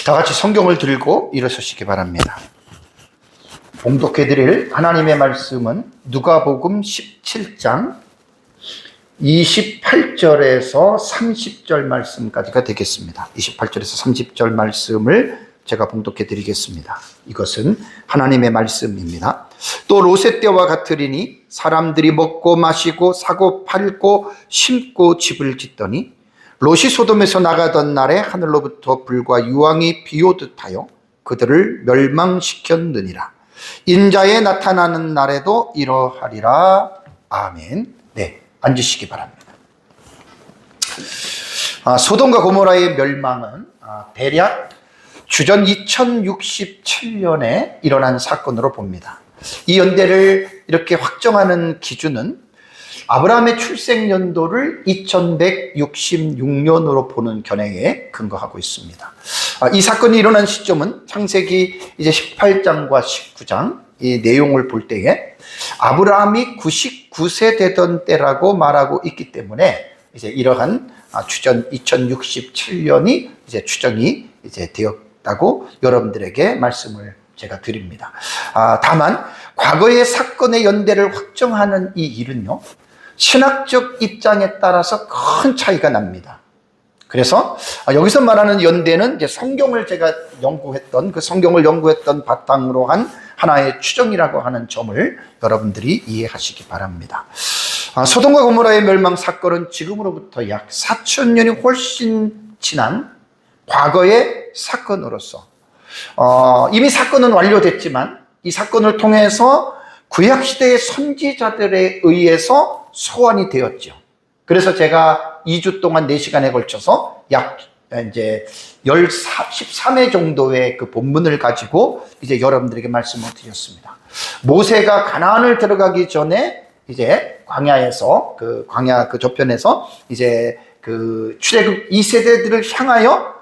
다 같이 성경을 들고 일어서시기 바랍니다. 봉독해 드릴 하나님의 말씀은 누가복음 17장 28절에서 30절 말씀까지가 되겠습니다. 28절에서 30절 말씀을 제가 봉독해 드리겠습니다. 이것은 하나님의 말씀입니다. 또 롯의 때와 같으리니 사람들이 먹고 마시고 사고 팔고 심고 집을 짓더니 롯이 소돔에서 나가던 날에 하늘로부터 불과 유황이 비오듯 하여 그들을 멸망시켰느니라. 인자에 나타나는 날에도 이러하리라. 아멘. 네, 앉으시기 바랍니다. 소돔과 고모라의 멸망은 대략 주전 2067년에 일어난 사건으로 봅니다. 이 연대를 이렇게 확정하는 기준은 아브라함의 출생 연도를 2166년으로 보는 견해에 근거하고 있습니다. 이 사건이 일어난 시점은 창세기 이제 18장과 19장 이 내용을 볼 때에 아브라함이 99세 되던 때라고 말하고 있기 때문에 이제 이러한 주전 2067년이 이제 추정이 이제 되었다고 여러분들에게 말씀을 제가 드립니다. 다만 과거의 사건의 연대를 확정하는 이 일은요, 신학적 입장에 따라서 큰 차이가 납니다. 그래서 여기서 말하는 연대는 이제 성경을 제가 연구했던 그 성경을 연구했던 바탕으로 한 하나의 추정이라고 하는 점을 여러분들이 이해하시기 바랍니다. 소돔과 고모라의 멸망 사건은 지금으로부터 약 4000년이 훨씬 지난 과거의 사건으로서 이미 사건은 완료됐지만 이 사건을 통해서 구약시대의 선지자들에 의해서 소환이 되었죠. 그래서 제가 2주 동안 4시간에 걸쳐서 약 이제 13회 정도의 그 본문을 가지고 이제 여러분들에게 말씀을 드렸습니다. 모세가 가나안을 들어가기 전에 이제 광야에서 광야 저편에서 이제 출애굽 2세대들을 향하여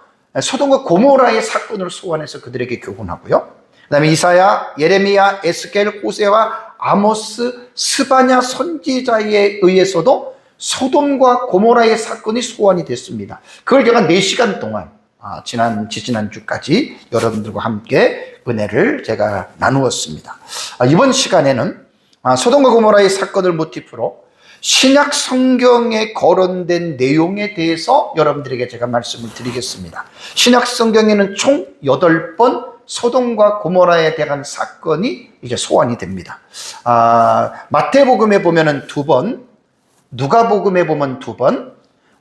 소돔과 고모라의 사건을 소환해서 그들에게 교훈하고요. 그 다음에 이사야, 예레미야, 에스겔, 호세와 아모스, 스바냐 선지자에 의해서도 소돔과 고모라의 사건이 소환이 됐습니다. 그걸 제가 4시간 동안 지지난주까지 여러분들과 함께 은혜를 제가 나누었습니다. 이번 시간에는 소돔과 고모라의 사건을 모티프로 신약 성경에 거론된 내용에 대해서 여러분들에게 제가 말씀을 드리겠습니다. 신약 성경에는 총 8번 소돔과 고모라에 대한 사건이 이제 소환이 됩니다. 마태복음에 보면은 2번, 누가복음에 보면 2번,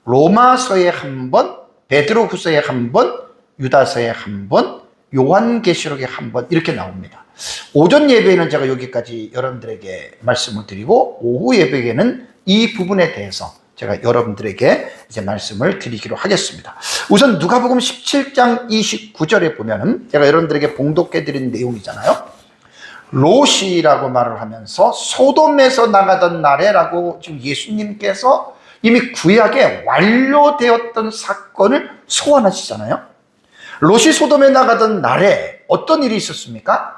로마서에 1번, 베드로후서에 1번, 유다서에 1번, 요한계시록에 1번 이렇게 나옵니다. 오전 예배에는 제가 여기까지 여러분들에게 말씀을 드리고 오후 예배에는 이 부분에 대해서 제가 여러분들에게 이제 말씀을 드리기로 하겠습니다. 우선 누가복음 17장 29절에 보면은 제가 여러분들에게 봉독해 드린 내용이잖아요. 롯이라고 말을 하면서 소돔에서 나가던 날에라고 지금 예수님께서 이미 구약에 완료되었던 사건을 소환하시잖아요. 롯이 소돔에 나가던 날에 어떤 일이 있었습니까?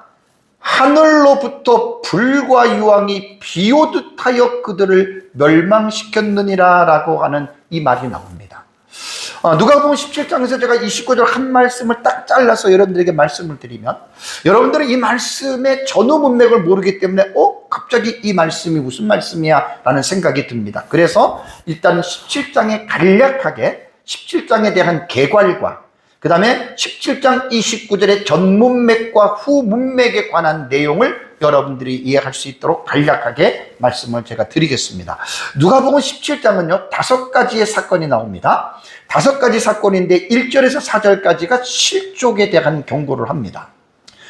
하늘로부터 불과 유황이 비오듯 하여 그들을 멸망시켰느니라 라고 하는 이 말이 나옵니다. 누가복음 17장에서 제가 29절 한 말씀을 딱 잘라서 여러분들에게 말씀을 드리면 여러분들은 이 말씀의 전후 문맥을 모르기 때문에 갑자기 이 말씀이 무슨 말씀이야 라는 생각이 듭니다. 그래서 일단 17장에 간략하게 17장에 대한 개괄과 그 다음에 17장 29절의 전 문맥과 후 문맥에 관한 내용을 여러분들이 이해할 수 있도록 간략하게 말씀을 제가 드리겠습니다. 누가복음 17장은요 5가지의 사건이 나옵니다. 5가지 사건인데 1절에서 4절까지가 실족에 대한 경고를 합니다.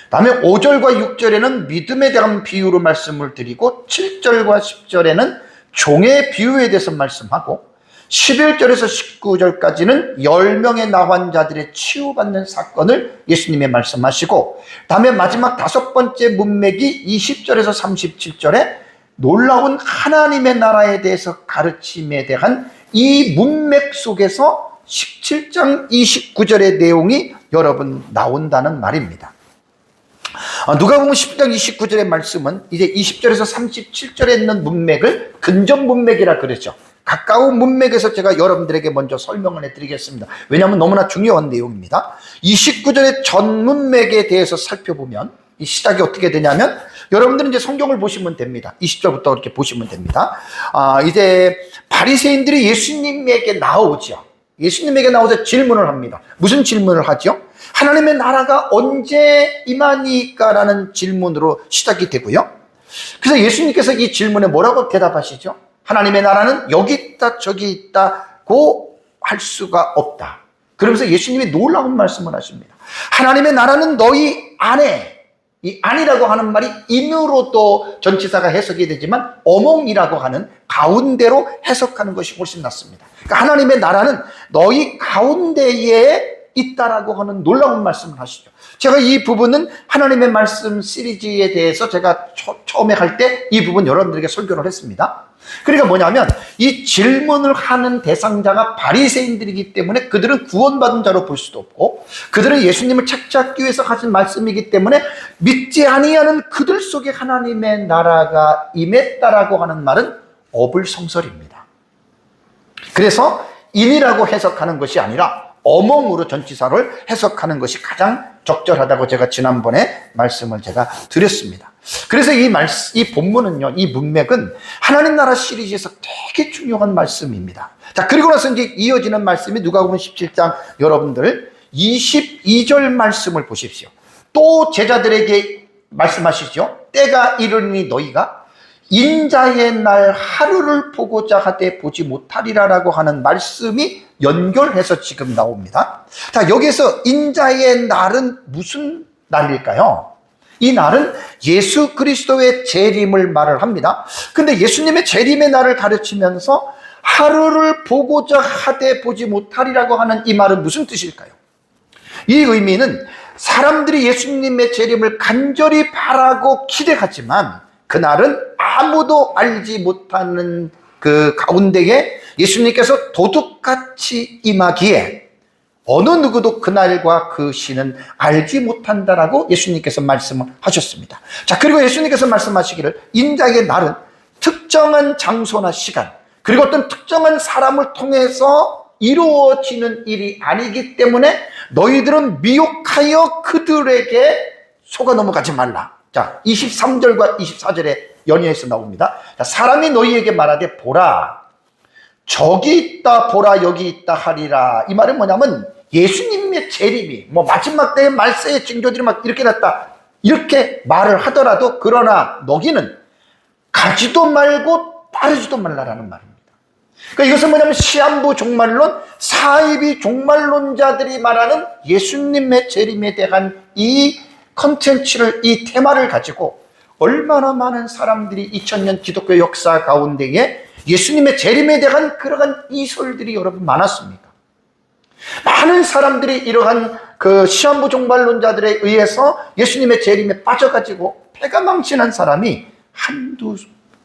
다음에 5절과 6절에는 믿음에 대한 비유로 말씀을 드리고 7절과 10절에는 종의 비유에 대해서 말씀하고 11절에서 19절까지는 10명의 나환자들의 치유받는 사건을 예수님이 말씀하시고 다음에 마지막 5번째 문맥이 20절에서 37절에 놀라운 하나님의 나라에 대해서 가르침에 대한 이 문맥 속에서 17장 29절의 내용이 여러분 나온다는 말입니다. 누가복음 10장 29절의 말씀은 이제 20절에서 37절에 있는 문맥을 근접 문맥이라 그러죠. 가까운 문맥에서 제가 여러분들에게 먼저 설명을 해드리겠습니다. 왜냐하면 너무나 중요한 내용입니다. 29절의 전 문맥에 대해서 살펴보면 이 시작이 어떻게 되냐면, 여러분들은 이제 성경을 보시면 됩니다. 20절부터 이렇게 보시면 됩니다. 이제 바리새인들이 예수님에게 나오죠. 예수님에게 나와서 질문을 합니다. 무슨 질문을 하죠? 하나님의 나라가 언제 임하니까라는 질문으로 시작이 되고요. 그래서 예수님께서 이 질문에 뭐라고 대답하시죠? 하나님의 나라는 여기 있다 저기 있다고 할 수가 없다. 그러면서 예수님이 놀라운 말씀을 하십니다. 하나님의 나라는 너희 안에, 이 안이라고 하는 말이 인으로 또 전치사가 해석이 되지만 어몽이라고 하는 가운데로 해석하는 것이 훨씬 낫습니다. 그러니까 하나님의 나라는 너희 가운데에 있다라고 하는 놀라운 말씀을 하시죠. 제가 이 부분은 하나님의 말씀 시리즈에 대해서 제가 처음에 할 때 이 부분 여러분들에게 설교를 했습니다. 그러니까 뭐냐면 이 질문을 하는 대상자가 바리새인들이기 때문에 그들은 구원받은 자로 볼 수도 없고, 그들은 예수님을 찾기 위해서 하신 말씀이기 때문에 믿지 아니하는 그들 속에 하나님의 나라가 임했다라고 하는 말은 어불성설입니다. 그래서 인이라고 해석하는 것이 아니라 어몽으로 전치사를 해석하는 것이 가장 적절하다고 제가 지난번에 말씀을 제가 드렸습니다. 그래서 이 본문은요, 이 문맥은 하나님 나라 시리즈에서 되게 중요한 말씀입니다. 자, 그리고 나서 이제 이어지는 말씀이 누가복음 17장 여러분들 22절 말씀을 보십시오. 또 제자들에게 말씀하시죠. 때가 이르니 너희가 인자의 날 하루를 보고자 하되 보지 못하리라라고 하는 말씀이 연결해서 지금 나옵니다. 자, 여기서 인자의 날은 무슨 날일까요? 이 날은 예수 그리스도의 재림을 말을 합니다. 근데 예수님의 재림의 날을 가르치면서 하루를 보고자 하되 보지 못하리라고 하는 이 말은 무슨 뜻일까요? 이 의미는 사람들이 예수님의 재림을 간절히 바라고 기대하지만 그날은 아무도 알지 못하는 그 가운데에 예수님께서 도둑같이 임하기에 어느 누구도 그날과 그 시는 알지 못한다라고 예수님께서 말씀을 하셨습니다. 자, 그리고 예수님께서 말씀하시기를 인자의 날은 특정한 장소나 시간, 그리고 어떤 특정한 사람을 통해서 이루어지는 일이 아니기 때문에 너희들은 미혹하여 그들에게 속아 넘어가지 말라. 자, 23절과 24절에 연이어서 나옵니다. 자, 사람이 너희에게 말하되 보라 저기 있다 보라 여기 있다 하리라. 이 말은 뭐냐면 예수님의 재림이 마지막 때의 말세의 징조들이 막 이렇게 났다 이렇게 말을 하더라도 그러나 너희는 가지도 말고 따르지도 말라라는 말입니다. 그러니까 이것은 뭐냐면 시한부 종말론, 사이비 종말론자들이 말하는 예수님의 재림에 대한 이 컨텐츠를, 이 테마를 가지고 얼마나 많은 사람들이 2000년 기독교 역사 가운데에 예수님의 재림에 대한 그러한 이설들이 여러분 많았습니까? 많은 사람들이 이러한 그 시한부 종말론자들에 의해서 예수님의 재림에 빠져가지고 패가 망신한 사람이 한두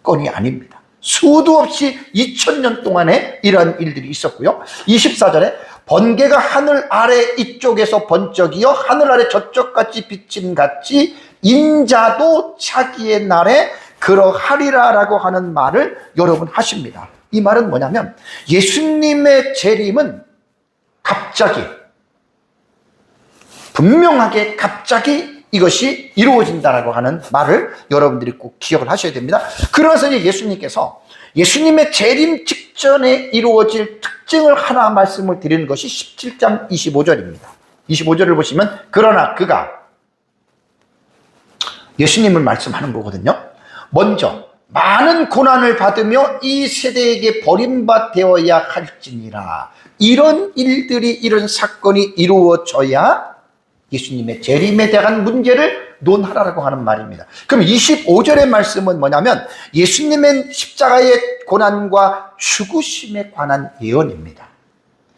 건이 아닙니다. 수도 없이 2000년 동안에 이러한 일들이 있었고요. 24절에 번개가 하늘 아래 이쪽에서 번쩍이어 하늘 아래 저쪽같이 비침 같이 인자도 자기의 날에 그러하리라라고 하는 말을 여러분 하십니다. 이 말은 뭐냐면 예수님의 재림은 갑자기, 분명하게 갑자기 이것이 이루어진다라고 하는 말을 여러분들이 꼭 기억을 하셔야 됩니다. 그러면서 이제 예수님께서 예수님의 재림 직전에 이루어질 특징을 하나 말씀을 드리는 것이 17장 25절입니다. 25절을 보시면 그러나 그가 예수님을 말씀하는 거거든요. 먼저 많은 고난을 받으며 이 세대에게 버림받되어야 할지니라. 이런 일들이, 이런 사건이 이루어져야 예수님의 재림에 대한 문제를 논하라고 하는 말입니다. 그럼 25절의 말씀은 뭐냐면 예수님의 십자가의 고난과 죽으심에 관한 예언입니다.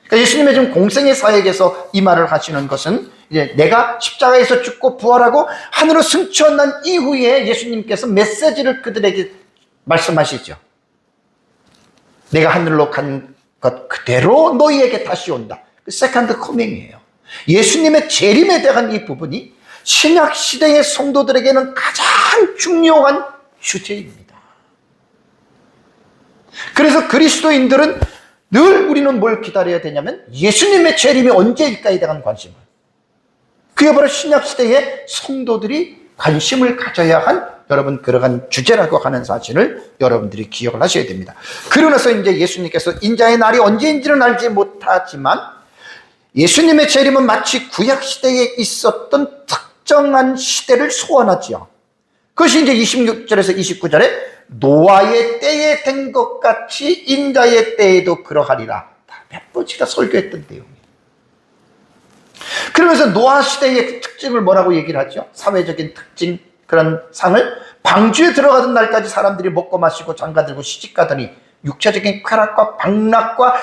그러니까 예수님의 지금 공생의 사역에서 이 말을 하시는 것은 이제 내가 십자가에서 죽고 부활하고 하늘로 승천한 이후에 예수님께서 메시지를 그들에게 말씀하시죠. 내가 하늘로 간 것 그대로 너희에게 다시 온다. 그 세컨드 커밍이에요. 예수님의 재림에 대한 이 부분이 신약 시대의 성도들에게는 가장 중요한 주제입니다. 그래서 그리스도인들은 늘 우리는 뭘 기다려야 되냐면 예수님의 재림이 언제일까에 대한 관심을. 그게 바로 신약시대의 성도들이 관심을 가져야 한 여러분 그러한 주제라고 하는 사실을 여러분들이 기억을 하셔야 됩니다. 그러고 나서 이제 예수님께서 인자의 날이 언제인지는 알지 못하지만 예수님의 재림은 마치 구약시대에 있었던 특정한 시대를 소환하지요. 그것이 이제 26절에서 29절에 노아의 때에 된 것 같이 인자의 때에도 그러하리라. 몇 번씩이나 설교했던 내용이에요. 그러면서 노아 시대의 특징을 뭐라고 얘기를 하죠? 사회적인 특징, 그런 상을 방주에 들어가던 날까지 사람들이 먹고 마시고 장가들고 시집가더니 육체적인 쾌락과 방락과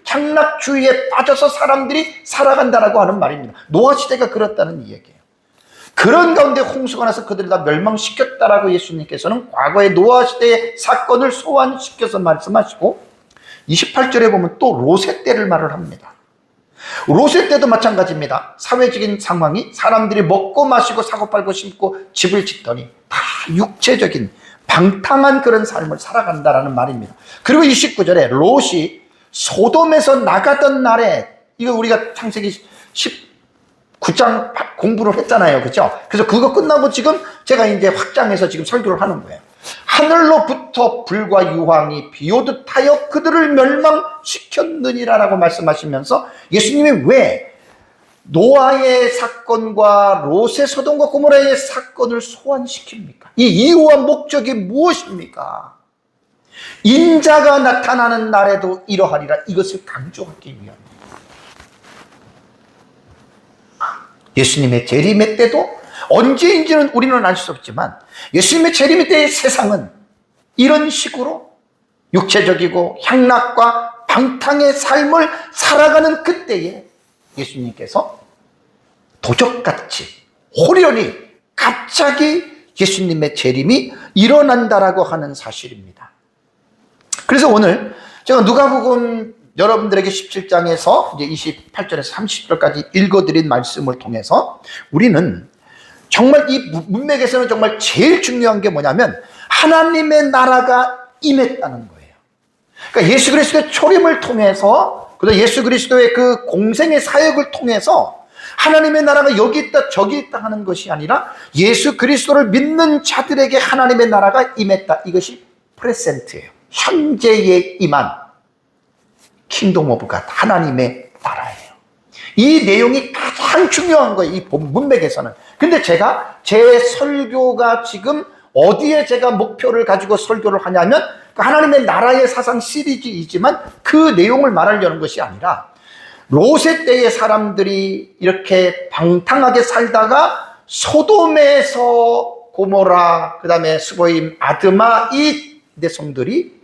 향락주의에 빠져서 사람들이 살아간다라고 하는 말입니다. 노아 시대가 그렇다는 얘기예요. 그런 가운데 홍수가 나서 그들을 다 멸망시켰다라고 예수님께서는 과거의 노아 시대의 사건을 소환시켜서 말씀하시고 28절에 보면 또 롯의 때를 말을 합니다. 롯의 때도 마찬가지입니다. 사회적인 상황이 사람들이 먹고 마시고 사고팔고 심고 집을 짓더니 다 육체적인 방탕한 그런 삶을 살아간다라는 말입니다. 그리고 29절에 롯이 소돔에서 나가던 날에, 이거 우리가 창세기 19장 공부를 했잖아요. 그렇죠? 그래서 그거 끝나고 지금 제가 이제 확장해서 지금 설교를 하는 거예요. 하늘로부터 불과 유황이 비오듯 하여 그들을 멸망시켰느니라라고 말씀하시면서 예수님이 왜 노아의 사건과 롯의 소돔과 고모라의 사건을 소환시킵니까? 이 이유와 목적이 무엇입니까? 인자가 나타나는 날에도 이러하리라, 이것을 강조하기 위함입니다. 예수님의 재림의 때도 언제인지는 우리는 알 수 없지만 예수님의 재림의 때의 세상은 이런 식으로 육체적이고 향락과 방탕의 삶을 살아가는 그때에 예수님께서 도적같이 호련히 갑자기 예수님의 재림이 일어난다라고 하는 사실입니다. 그래서 오늘 제가 누가복음 여러분들에게 17장에서 이제 28절에서 30절까지 읽어드린 말씀을 통해서 우리는 정말 이 문맥에서는 정말 제일 중요한 게 뭐냐면 하나님의 나라가 임했다는 거예요. 그러니까 예수 그리스도의 초림을 통해서, 그리고 예수 그리스도의 그 공생의 사역을 통해서 하나님의 나라가 여기 있다 저기 있다 하는 것이 아니라 예수 그리스도를 믿는 자들에게 하나님의 나라가 임했다. 이것이 프레센트예요. 현재에 임한 킹덤 오브 갓, 하나님의 나라예요. 이 내용이 가장 중요한 거예요. 이 문맥에서는. 근데 제가 제 설교가 지금 어디에 제가 목표를 가지고 설교를 하냐면 하나님의 나라의 사상 시리즈이지만 그 내용을 말하려는 것이 아니라 롯의 때의 사람들이 이렇게 방탕하게 살다가 소돔에서 고모라, 그 다음에 스보임, 아드마 이 내성들이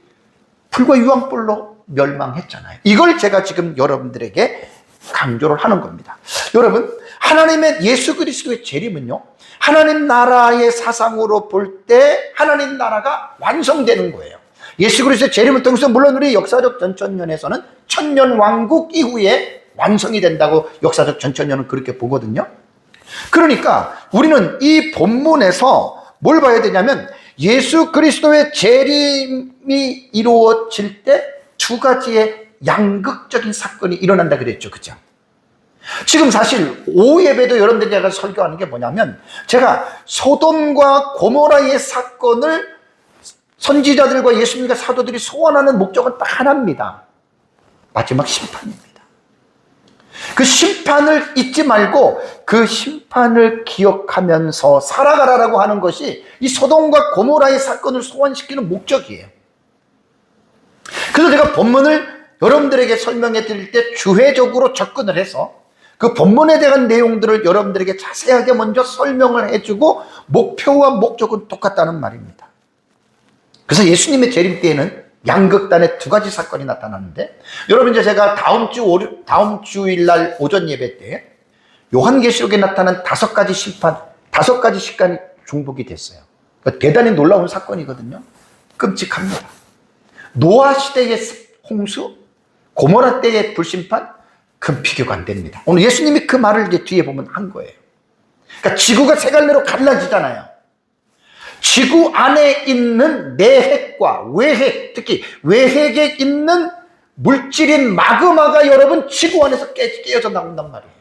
불과 유황불로 멸망했잖아요. 이걸 제가 지금 여러분들에게 강조를 하는 겁니다. 여러분, 하나님의 예수 그리스도의 재림은요, 하나님 나라의 사상으로 볼 때 하나님 나라가 완성되는 거예요. 예수 그리스도의 재림을 통해서 물론 우리 역사적 전천년에서는 천년 왕국 이후에 완성이 된다고 역사적 전천년은 그렇게 보거든요. 그러니까 우리는 이 본문에서 뭘 봐야 되냐면 예수 그리스도의 재림이 이루어질 때 두 가지의 양극적인 사건이 일어난다 그랬죠. 그죠? 지금 사실 오후 예배도 여러분들이 제가 설교하는 게 뭐냐면 제가 소돔과 고모라의 사건을 선지자들과 예수님과 사도들이 소원하는 목적은 딱 하나입니다. 마지막 심판입니다. 그 심판을 잊지 말고 그 심판을 기억하면서 살아가라라고 하는 것이 이 소돔과 고모라의 사건을 소환시키는 목적이에요. 그래서 제가 본문을 여러분들에게 설명해 드릴 때 주회적으로 접근을 해서 그 본문에 대한 내용들을 여러분들에게 자세하게 먼저 설명을 해주고 목표와 목적은 똑같다는 말입니다. 그래서 예수님의 재림 때에는 양극단의 두 가지 사건이 나타나는데, 여러분 이제 제가 다음 주일날 오전 예배 때 요한계시록에 나타난 5가지 심판, 5가지 시간이 중복이 됐어요. 그러니까 대단히 놀라운 사건이거든요. 끔찍합니다. 노아 시대의 홍수, 고모라 때의 불심판, 그 비교가 안 됩니다. 오늘 예수님이 그 말을 이제 뒤에 보면 한 거예요. 그러니까 지구가 세 갈래로 갈라지잖아요. 지구 안에 있는 내핵과 외핵, 특히 외핵에 있는 물질인 마그마가 여러분 지구 안에서 깨어져 나온단 말이에요.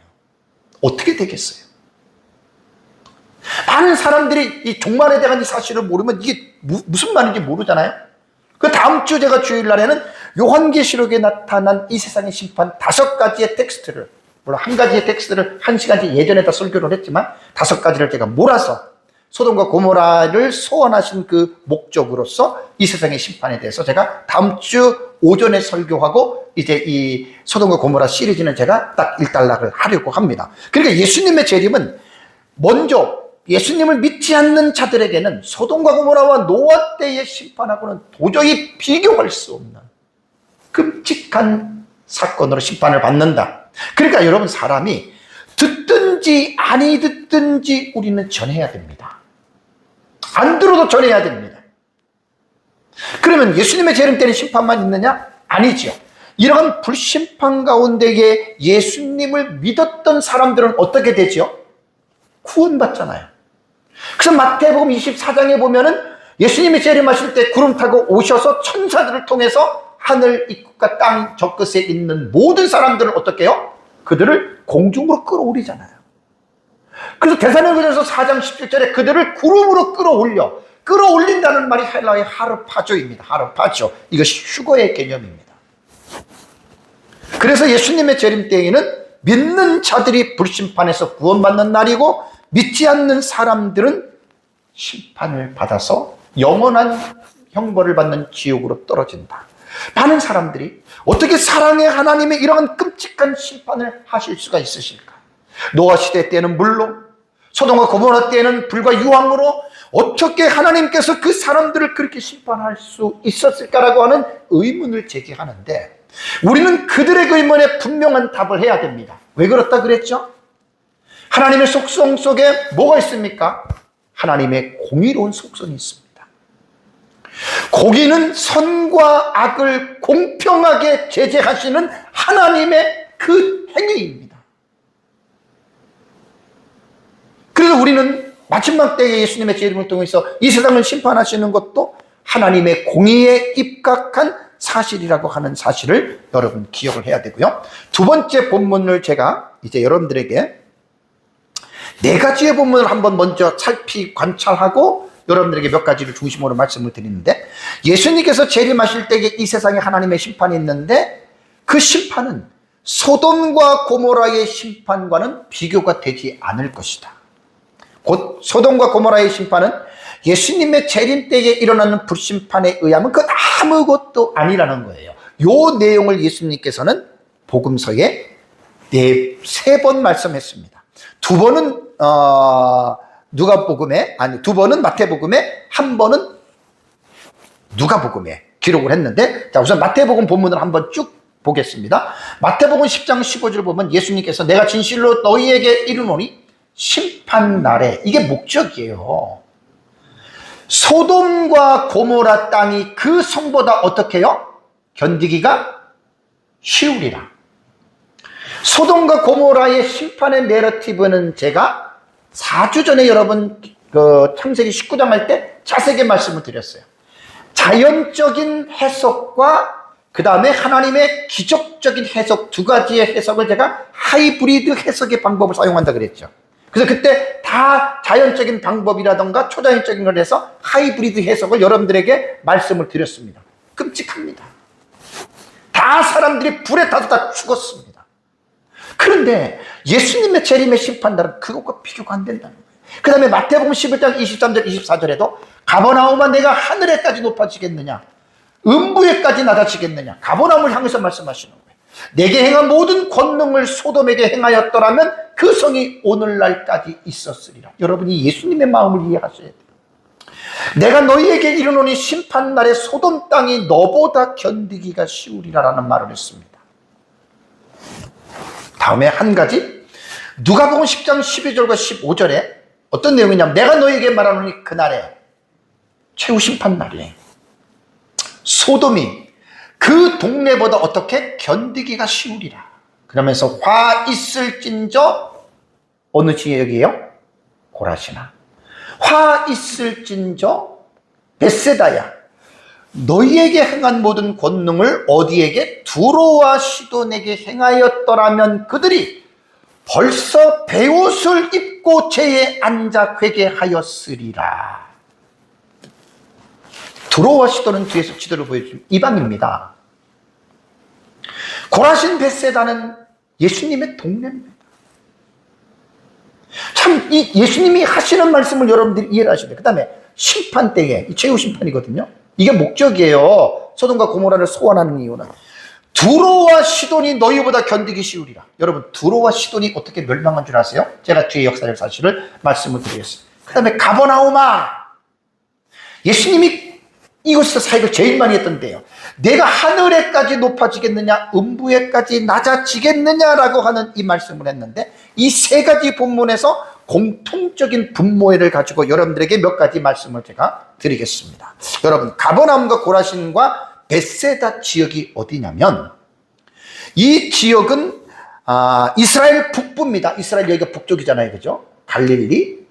어떻게 되겠어요? 많은 사람들이 이 종말에 대한 이 사실을 모르면 이게 무슨 말인지 모르잖아요. 그 다음 주 제가 주일날에는 요한계시록에 나타난 이 세상의 심판 5가지의 텍스트를, 물론 한 가지의 텍스트를 1시간씩 예전에 다 설교를 했지만 5가지를 제가 몰아서 소돔과 고모라를 소원하신 그 목적으로서 이 세상의 심판에 대해서 제가 다음 주 오전에 설교하고 이제 이 소돔과 고모라 시리즈는 제가 딱 일단락을 하려고 합니다. 그러니까 예수님의 재림은 먼저 예수님을 믿지 않는 자들에게는 소돔과 고모라와 노아 때의 심판하고는 도저히 비교할 수 없는 끔찍한 사건으로 심판을 받는다. 그러니까 여러분, 사람이 듣든지 아니 듣든지 우리는 전해야 됩니다. 안 들어도 전해야 됩니다. 그러면 예수님의 재림 때는 심판만 있느냐? 아니죠. 이러한 불심판 가운데에 예수님을 믿었던 사람들은 어떻게 되죠? 구원받잖아요. 그래서 마태복음 24장에 보면은 예수님이 재림하실 때 구름 타고 오셔서 천사들을 통해서 하늘 입구과 땅 저 끝에 있는 모든 사람들을 어떻게 해요? 그들을 공중으로 끌어올리잖아요. 그래서 데살로니가전서 4장 17절에 그들을 구름으로 끌어올린다는 말이 헬라어의 하르파조입니다. 하르파조. 이것이 휴거의 개념입니다. 그래서 예수님의 재림 때에는 믿는 자들이 불심판에서 구원받는 날이고, 믿지 않는 사람들은 심판을 받아서 영원한 형벌을 받는 지옥으로 떨어진다. 많은 사람들이 어떻게 사랑의 하나님의 이러한 끔찍한 심판을 하실 수가 있으실까? 노아 시대 때는 물론 소돔과 고모라 때는 불과 유황으로 어떻게 하나님께서 그 사람들을 그렇게 심판할 수 있었을까라고 하는 의문을 제기하는데, 우리는 그들의 의문에 분명한 답을 해야 됩니다. 왜 그렇다 그랬죠? 하나님의 속성 속에 뭐가 있습니까? 하나님의 공의로운 속성이 있습니다. 공의는 선과 악을 공평하게 제재하시는 하나님의 그 행위입니다. 그래서 우리는 마지막 때에 예수님의 재림을 통해서 이 세상을 심판하시는 것도 하나님의 공의에 입각한 사실이라고 하는 사실을 여러분 기억을 해야 되고요. 두 번째 본문을 제가 이제 여러분들에게 4가지의 본문을 한번 먼저 관찰하고 여러분들에게 몇 가지를 중심으로 말씀을 드리는데, 예수님께서 재림하실 때에 이 세상에 하나님의 심판이 있는데 그 심판은 소돔과 고모라의 심판과는 비교가 되지 않을 것이다. 곧 소돔과 고모라의 심판은 예수님의 재림 때에 일어나는 불심판에 의하면 그건 아무것도 아니라는 거예요. 이 내용을 예수님께서는 복음서에 3번 말씀했습니다. 2번은 두 번은 마태복음에, 한 번은 누가복음에 기록을 했는데, 자, 우선 마태복음 본문을 한번 쭉 보겠습니다. 마태복음 10장 15절 보면 예수님께서 내가 진실로 너희에게 이르노니 심판날에, 이게 목적이에요. 소돔과 고모라 땅이 그 성보다 어떻게 해요? 견디기가 쉬우리라. 소돔과 고모라의 심판의 내러티브는 제가 4주 전에 여러분 창세기 19장 할 때 자세하게 말씀을 드렸어요. 자연적인 해석과 그 다음에 하나님의 기적적인 해석, 2가지의 해석을 제가 하이브리드 해석의 방법을 사용한다 그랬죠. 그래서 그때 다 자연적인 방법이라던가 초자연적인 걸 해서 하이브리드 해석을 여러분들에게 말씀을 드렸습니다. 끔찍합니다. 다 사람들이 불에 타서 다 죽었습니다. 그런데 예수님의 재림의 심판날은 그것과 비교가 안 된다는 거예요. 그 다음에 마태복음 11장 23절 24절에도 가버나움아 내가 하늘에까지 높아지겠느냐, 음부에까지 낮아지겠느냐, 가버나움을 향해서 말씀하시는 거예요. 내게 행한 모든 권능을 소돔에게 행하였더라면 그 성이 오늘날까지 있었으리라. 여러분이 예수님의 마음을 이해하셔야 돼요. 내가 너희에게 이르노니 심판날에 소돔 땅이 너보다 견디기가 쉬우리라라는 말을 했습니다. 다음에 한 가지, 누가복음 10장 12절과 15절에 어떤 내용이냐면 내가 너희에게 말하노니 그날에, 최후 심판날에 소돔이 그 동네보다 어떻게 견디기가 쉬우리라. 그러면서 화 있을진저 어느 지역이에요? 고라시나. 화 있을진저 벳세다야, 너희에게 행한 모든 권능을 어디에게? 두로와 시돈에게 행하였더라면 그들이 벌써 베옷을 입고 제에 앉아 회개하였으리라. 두로와 시돈은 뒤에서 지도를 보여준 이방입니다. 고라신 벳세다는 예수님의 동네입니다. 참, 이 예수님이 하시는 말씀을 여러분들이 이해를 하셔야 돼요. 그 다음에 심판 때에, 이 최후 심판이거든요. 이게 목적이에요. 소돔과 고모라를 소환하는 이유는 두로와 시돈이 너희보다 견디기 쉬우리라. 여러분, 두로와 시돈이 어떻게 멸망한 줄 아세요? 제가 뒤에 역사적 사실을 말씀을 드리겠습니다. 그 다음에 가버나움아, 예수님이 이곳에서 사역을 제일 많이 했던 데요. 내가 하늘에까지 높아지겠느냐, 음부에까지 낮아지겠느냐라고 하는 이 말씀을 했는데, 이 세 가지 본문에서 공통적인 분모를 가지고 여러분들에게 몇 가지 말씀을 제가 드리겠습니다. 여러분, 가버나움과 고라신과 벳세다 지역이 어디냐면, 이 지역은 이스라엘 북부입니다. 이스라엘 여기가 북쪽이잖아요, 그죠? 갈릴리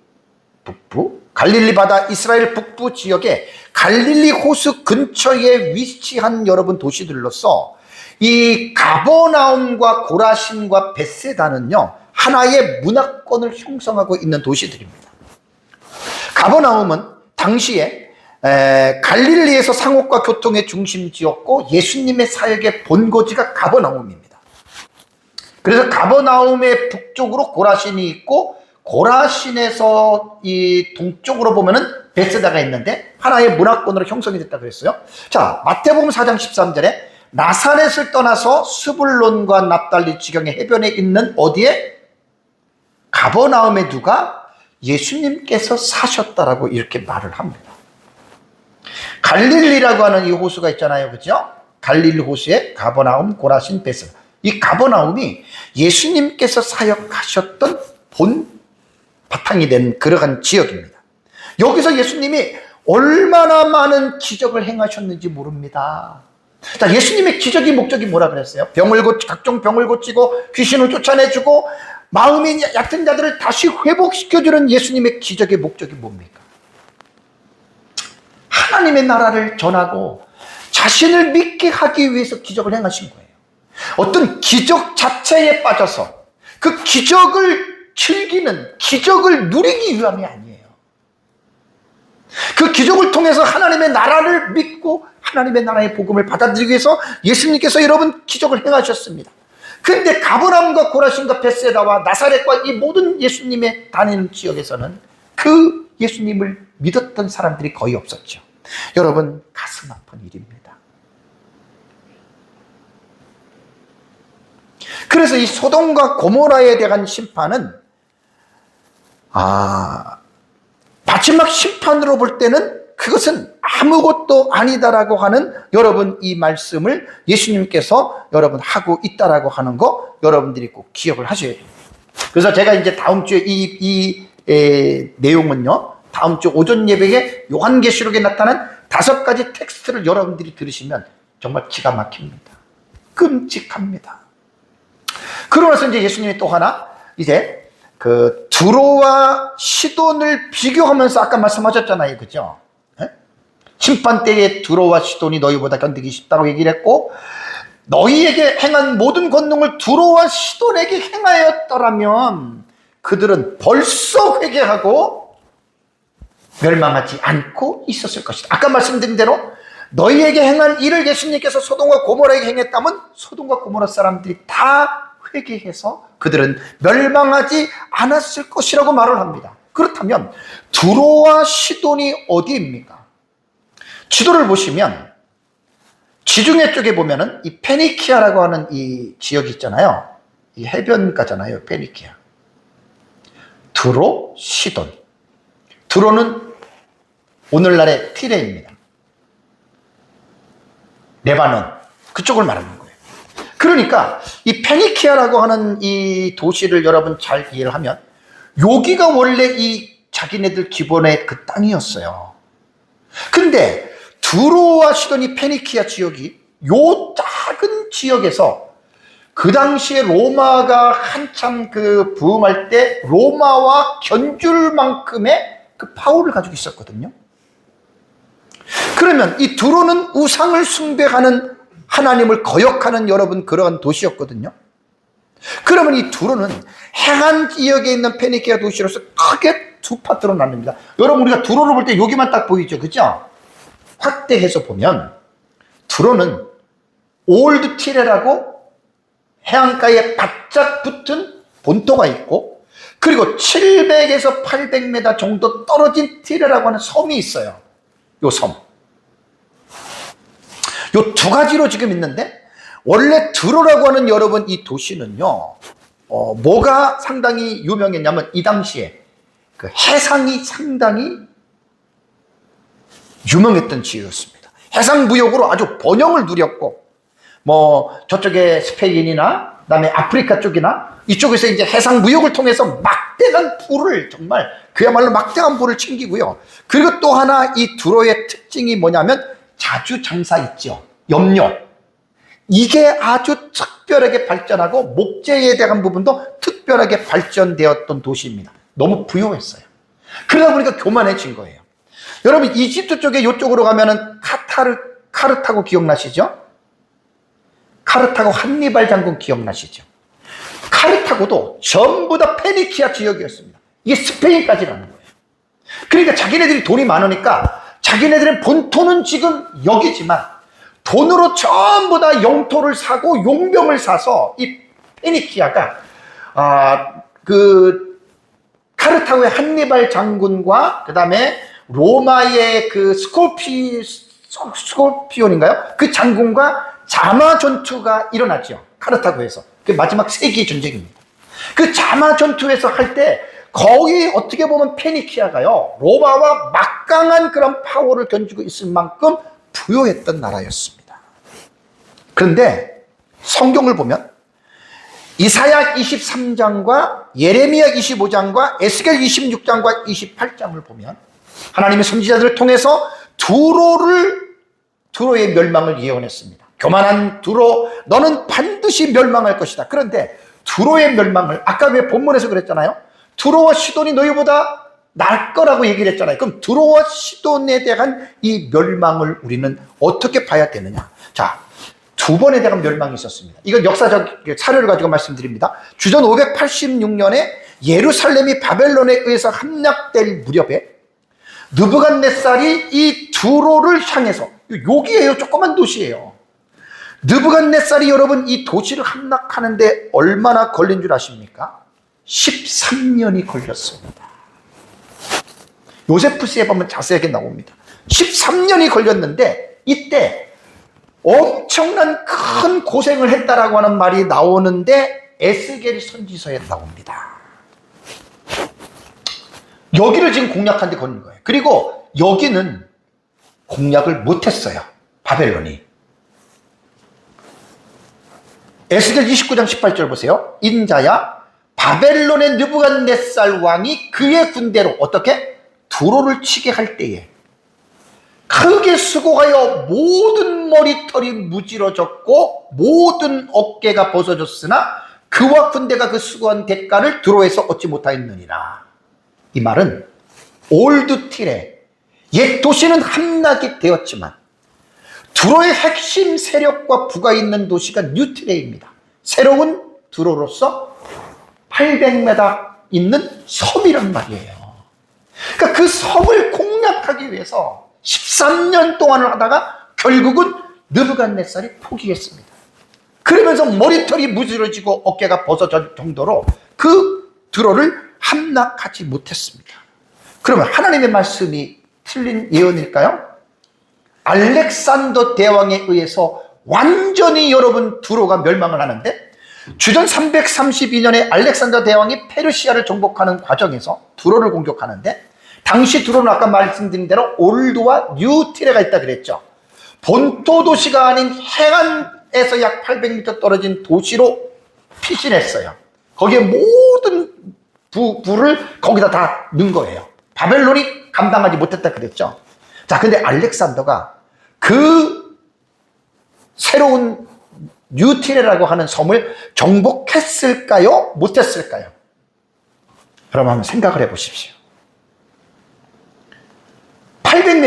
북부, 갈릴리 바다 이스라엘 북부 지역에 갈릴리 호수 근처에 위치한 여러분 도시들로서 이 가버나움과 고라신과 벳세다는요, 하나의 문화권을 형성하고 있는 도시들입니다. 가버나움은 당시에 갈릴리에서 상업과 교통의 중심지였고 예수님의 사역의 본거지가 가버나움입니다. 그래서 가버나움의 북쪽으로 고라신이 있고, 고라신에서 이 동쪽으로 보면은 벳세다가 있는데 하나의 문화권으로 형성이 됐다 그랬어요. 자, 마태복음 4장 13절에 나사렛을 떠나서 스불론과 납달리 지경의 해변에 있는 어디에? 가버나움에 누가? 예수님께서 사셨다라고 이렇게 말을 합니다. 갈릴리라고 하는 이 호수가 있잖아요, 그죠? 갈릴리 호수에 가버나움, 고라신, 벳세다. 이 가버나움이 예수님께서 사역하셨던 본 바탕이 된 그러한 지역입니다. 여기서 예수님이 얼마나 많은 기적을 행하셨는지 모릅니다. 자, 예수님의 기적이 목적이 뭐라 그랬어요? 각종 병을 고치고 귀신을 쫓아내주고 마음이 얕은 자들을 다시 회복시켜주는 예수님의 기적의 목적이 뭡니까? 하나님의 나라를 전하고 자신을 믿게 하기 위해서 기적을 행하신 거예요. 어떤 기적 자체에 빠져서 그 기적을 즐기는, 기적을 누리기 위함이 아니에요. 그 기적을 통해서 하나님의 나라를 믿고 하나님의 나라의 복음을 받아들이기 위해서 예수님께서 여러분 기적을 행하셨습니다. 근데 가버나움과 고라신과 벳세다와 나사렛과 이 모든 예수님의 다니는 지역에서는 그 예수님을 믿었던 사람들이 거의 없었죠. 여러분, 가슴 아픈 일입니다. 그래서 이 소돔과 고모라에 대한 심판은 마지막 심판으로 볼 때는 그것은 아무것도 아니다라고 하는 여러분 이 말씀을 예수님께서 여러분 하고 있다라고 하는 거 여러분들이 꼭 기억을 하셔야 돼요. 그래서 제가 이제 다음 주에 이 내용은요, 다음 주 오전 예배에 요한계시록에 나타난 5가지 텍스트를 여러분들이 들으시면 정말 기가 막힙니다. 끔찍합니다. 그러면서 이제 예수님이 또 하나 이제 그 두로와 시돈을 비교하면서 아까 말씀하셨잖아요, 그죠? 심판 때에 두로와 시돈이 너희보다 견디기 쉽다고 얘기를 했고, 너희에게 행한 모든 권능을 두로와 시돈에게 행하였더라면 그들은 벌써 회개하고 멸망하지 않고 있었을 것이다. 아까 말씀드린 대로 너희에게 행한 일을 예수님께서 소돔과 고모라에게 행했다면 소돔과 고모라 사람들이 다 회개해서 그들은 멸망하지 않았을 것이라고 말을 합니다. 그렇다면 두로와 시돈이 어디입니까? 지도를 보시면 지중해 쪽에 보면은 이 페니키아라고 하는 이 지역이 있잖아요. 이 해변가잖아요, 페니키아. 두로, 시돈. 두로는 오늘날의 티레입니다. 레바논, 그쪽을 말하는 거예요. 그러니까 이 페니키아라고 하는 이 도시를 여러분 잘 이해를 하면 여기가 원래 이 자기네들 기본의 그 땅이었어요. 근데 두로와 시돈이 페니키아 지역이 요 작은 지역에서 그 당시에 로마가 한참 그 부흥할 때 로마와 견줄 만큼의 그 파워를 가지고 있었거든요. 그러면 이 두로는 우상을 숭배하는 하나님을 거역하는 여러분 그러한 도시였거든요. 그러면 이 두로는 해안 지역에 있는 페니키아 도시로서 크게 두 파트로 나뉩니다. 여러분 우리가 두로를 볼 때 여기만 딱 보이죠, 그죠? 확대해서 보면 두로는 올드 티레라고 해안가에 바짝 붙은 본토가 있고, 그리고 700에서 800m 정도 떨어진 티레라고 하는 섬이 있어요. 요 섬. 요 두 가지로 지금 있는데, 원래 두로라고 하는 여러분 이 도시는요, 뭐가 상당히 유명했냐면 이 당시에 그 해상이 상당히 유명했던 지역이었습니다. 해상 무역으로 아주 번영을 누렸고, 뭐 저쪽에 스페인이나 그다음에 아프리카 쪽이나 이쪽에서 이제 해상 무역을 통해서 막대한 부를, 정말 그야말로 막대한 부를 챙기고요. 그리고 또 하나 이 두로의 특징이 뭐냐면 자주 장사 있죠. 염료. 이게 아주 특별하게 발전하고 목재에 대한 부분도 특별하게 발전되었던 도시입니다. 너무 부유했어요. 그러다 보니까 교만해진 거예요. 여러분 이집트 쪽에 이쪽으로 가면은 카르타고 기억나시죠? 카르타고 한니발 장군 기억나시죠? 카르타고도 전부 다 페니키아 지역이었습니다. 이게 스페인까지 가는 거예요. 그러니까 자기네들이 돈이 많으니까 자기네들의 본토는 지금 여기지만 돈으로 전부 다 영토를 사고 용병을 사서 이 페니키아가 그 카르타고의 한니발 장군과 그 다음에 로마의 그 스콜피온인가요? 그 장군과 자마 전투가 일어났죠. 카르타고에서. 그 마지막 세기 전쟁입니다. 그 자마 전투에서 할 때 거의 어떻게 보면 페니키아가요, 로마와 막강한 그런 파워를 견주고 있을 만큼 부유했던 나라였습니다. 그런데 성경을 보면 이사야 23장과 예레미야 25장과 에스겔 26장과 28장을 보면 하나님의 선지자들을 통해서 두로의 멸망을 예언했습니다. 교만한 두로, 너는 반드시 멸망할 것이다. 그런데 두로의 멸망을 아까 왜 본문에서 그랬잖아요. 두로와 시돈이 너희보다 나을 거라고 얘기를 했잖아요. 그럼 두로와 시돈에 대한 이 멸망을 우리는 어떻게 봐야 되느냐. 자, 두 번에 대한 멸망이 있었습니다. 이건 역사적 사료를 가지고 말씀드립니다. 주전 586년에 예루살렘이 바벨론에 의해서 함락될 무렵에 느부갓네살이 이 두로를 향해서, 여기에요, 조그만 도시예요. 느부갓네살이 여러분 이 도시를 함락하는데 얼마나 걸린 줄 아십니까? 13년이 걸렸습니다. 요세푸스에 보면 자세하게 나옵니다. 13년이 걸렸는데 이때 엄청난 큰 고생을 했다라고 하는 말이 나오는데 에스겔 선지서에 나옵니다. 여기를 지금 공략한 데 걸린 거예요. 그리고 여기는 공략을 못했어요. 바벨론이. 에스겔 29장 18절 보세요. 인자야, 바벨론의 느부갓네살 왕이 그의 군대로 어떻게? 두로를 치게 할 때에 크게 수고하여 모든 머리털이 무질어졌고 모든 어깨가 벗어졌으나 그와 군대가 그 수고한 대가를 두로에서 얻지 못하였느니라. 이 말은 올드 티레, 옛 도시는 함락이 되었지만 두로의 핵심 세력과 부가 있는 도시가 뉴 티레입니다. 새로운 두로로서 800m 있는 섬이란 말이에요. 그러니까 그 섬을 공략하기 위해서 13년 동안을 하다가 결국은 느부갓네살이 포기했습니다. 그러면서 머리털이 무질어지고 어깨가 벗어질 정도로 그 두로를 함락하지 못했습니다. 그러면 하나님의 말씀이 틀린 예언일까요? 알렉산더 대왕에 의해서 완전히 여러분 두로가 멸망을 하는데, 주전 332년에 알렉산더 대왕이 페르시아를 정복하는 과정에서 두로를 공격하는데, 당시 두로는 아까 말씀드린 대로 올드와 뉴 티레가 있다 그랬죠. 본토 도시가 아닌 해안에서 약 800m 떨어진 도시로 피신했어요. 거기에 모든 부를 거기다 다 넣은 거예요. 바벨론이 감당하지 못했다 그랬죠. 자, 근데 알렉산더가 그 새로운 뉴티레라고 하는 섬을 정복했을까요? 못했을까요? 여러분 한번 생각을 해보십시오.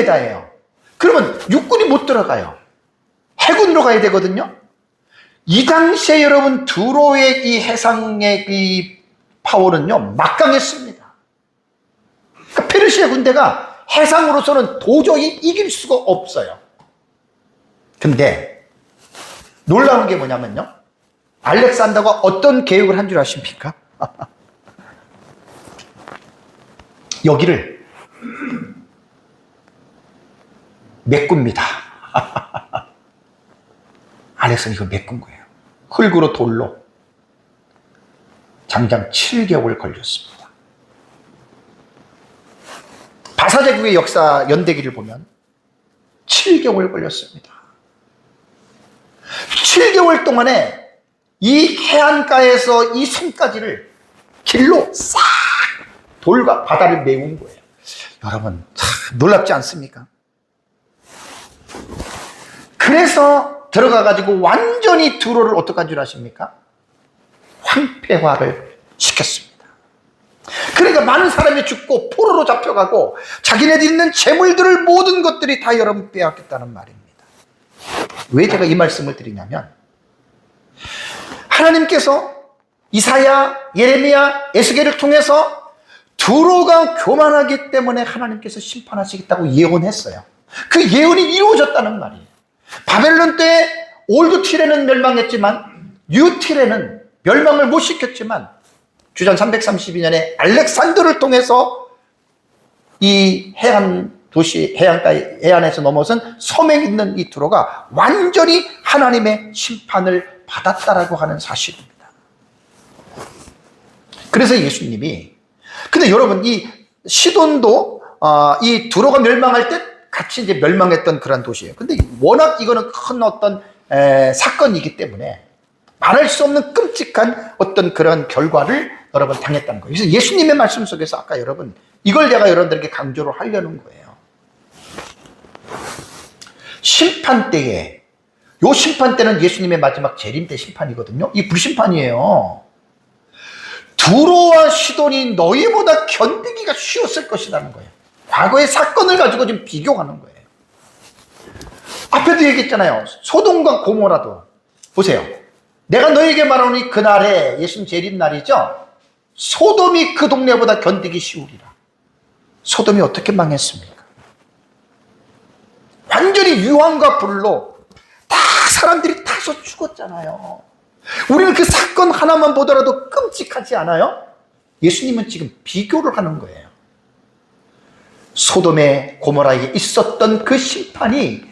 100m예요. 그러면 육군이 못 들어가요. 해군으로 가야 되거든요. 이 당시에 여러분 두로의 이 해상의 이 파워는요 막강했습니다. 그러니까 페르시아 군대가 해상으로서는 도저히 이길 수가 없어요. 근데 놀라운 게 뭐냐면요, 알렉산더가 어떤 계획을 한 줄 아십니까? 여기를 메꿉니다. 알렉산더 이거 메꾼 거예요. 흙으로 돌로. 장장 7개월 걸렸습니다. 바사제국의 역사 연대기를 보면 7개월 걸렸습니다. 7개월 동안에 이 해안가에서 이 섬까지를 길로 싹 돌과 바다를 메운 거예요. 여러분 참 놀랍지 않습니까? 그래서 들어가가지고 완전히 두로를 어떻게 한 줄 아십니까? 황폐화를 시켰습니다. 그러니까 많은 사람이 죽고 포로로 잡혀가고 자기네들 있는 재물들을 모든 것들이 다 여러분 빼앗겼다는 말입니다. 왜 제가 이 말씀을 드리냐면, 하나님께서 이사야, 예레미야, 에스겔을 통해서 두로가 교만하기 때문에 하나님께서 심판하시겠다고 예언했어요. 그 예언이 이루어졌다는 말이에요. 바벨론 때 올드 티레는 멸망했지만 뉴 티레는 멸망을 못 시켰지만 주전 332년에 알렉산더를 통해서 이 해안 도시 해안에서 넘어선 섬에 있는 이 두로가 완전히 하나님의 심판을 받았다라고 하는 사실입니다. 그래서 예수님이, 근데 여러분 이 시돈도 이 두로가 멸망할 때 같이 이제 멸망했던 그런 도시예요. 근데 워낙 이거는 큰 어떤 사건이기 때문에 말할 수 없는 끔찍한 어떤 그런 결과를 여러분 당했다는 거예요. 그래서 예수님의 말씀 속에서 아까 여러분 이걸 제가 여러분들에게 강조를 하려는 거예요. 심판 때에, 요 심판 때는 예수님의 마지막 재림 때 심판이거든요. 이 불심판이에요. 두로와 시돈이 너희보다 견디기가 쉬웠을 것이라는 거예요. 과거의 사건을 가지고 지금 비교하는 거예요. 앞에도 얘기했잖아요. 소돔과 고모라도 보세요. 내가 너에게 말하노니 그날에, 예수님 재림 날이죠, 소돔이 그 동네보다 견디기 쉬우리라. 소돔이 어떻게 망했습니까? 완전히 유황과 불로 다 사람들이 타서 죽었잖아요. 우리는 그 사건 하나만 보더라도 끔찍하지 않아요? 예수님은 지금 비교를 하는 거예요. 소돔의 고모라에 있었던 그 심판이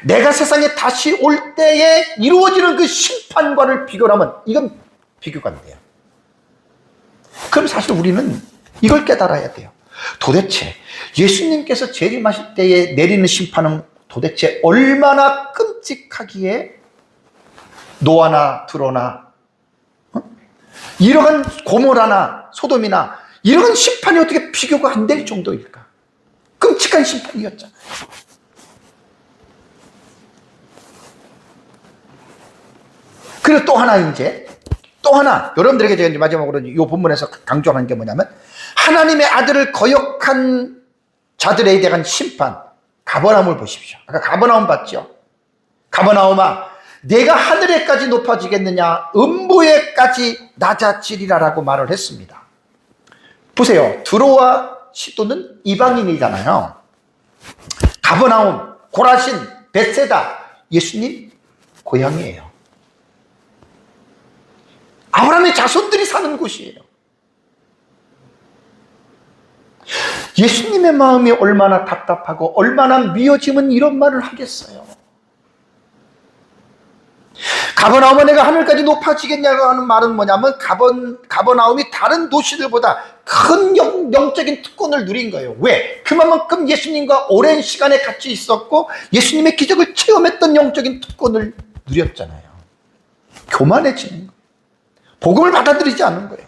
내가 세상에 다시 올 때에 이루어지는 그 심판과를 비교하면 이건 비교가 안 돼요. 그럼 사실 우리는 이걸 깨달아야 돼요. 도대체 예수님께서 재림하실 때에 내리는 심판은 도대체 얼마나 끔찍하기에 노아나 두로나 이러한 고모라나 소돔이나 이러한 심판이 어떻게 비교가 안 될 정도일까? 끔찍한 심판이었잖아요. 그리고 또 하나, 여러분들에게 제가 이제 마지막으로 이 본문에서 강조하는 게 뭐냐면, 하나님의 아들을 거역한 자들에 대한 심판, 가버나움을 보십시오. 아까 가버나움 봤죠? 가버나움아, 내가 하늘에까지 높아지겠느냐, 음부에까지 낮아지리라라고 말을 했습니다. 보세요. 두로와 시돈은 이방인이잖아요. 가버나움, 고라신, 벳세다, 예수님 고향이에요. 아브라함의 자손들이 사는 곳이에요. 예수님의 마음이 얼마나 답답하고 얼마나 미어지면 이런 말을 하겠어요. 가버나움은 내가 하늘까지 높아지겠냐고 하는 말은 뭐냐면, 가버나움이 다른 도시들보다 큰 영적인 특권을 누린 거예요. 왜? 그만큼 예수님과 오랜 시간에 같이 있었고 예수님의 기적을 체험했던 영적인 특권을 누렸잖아요. 교만해지는 거예요. 복음을 받아들이지 않는 거예요.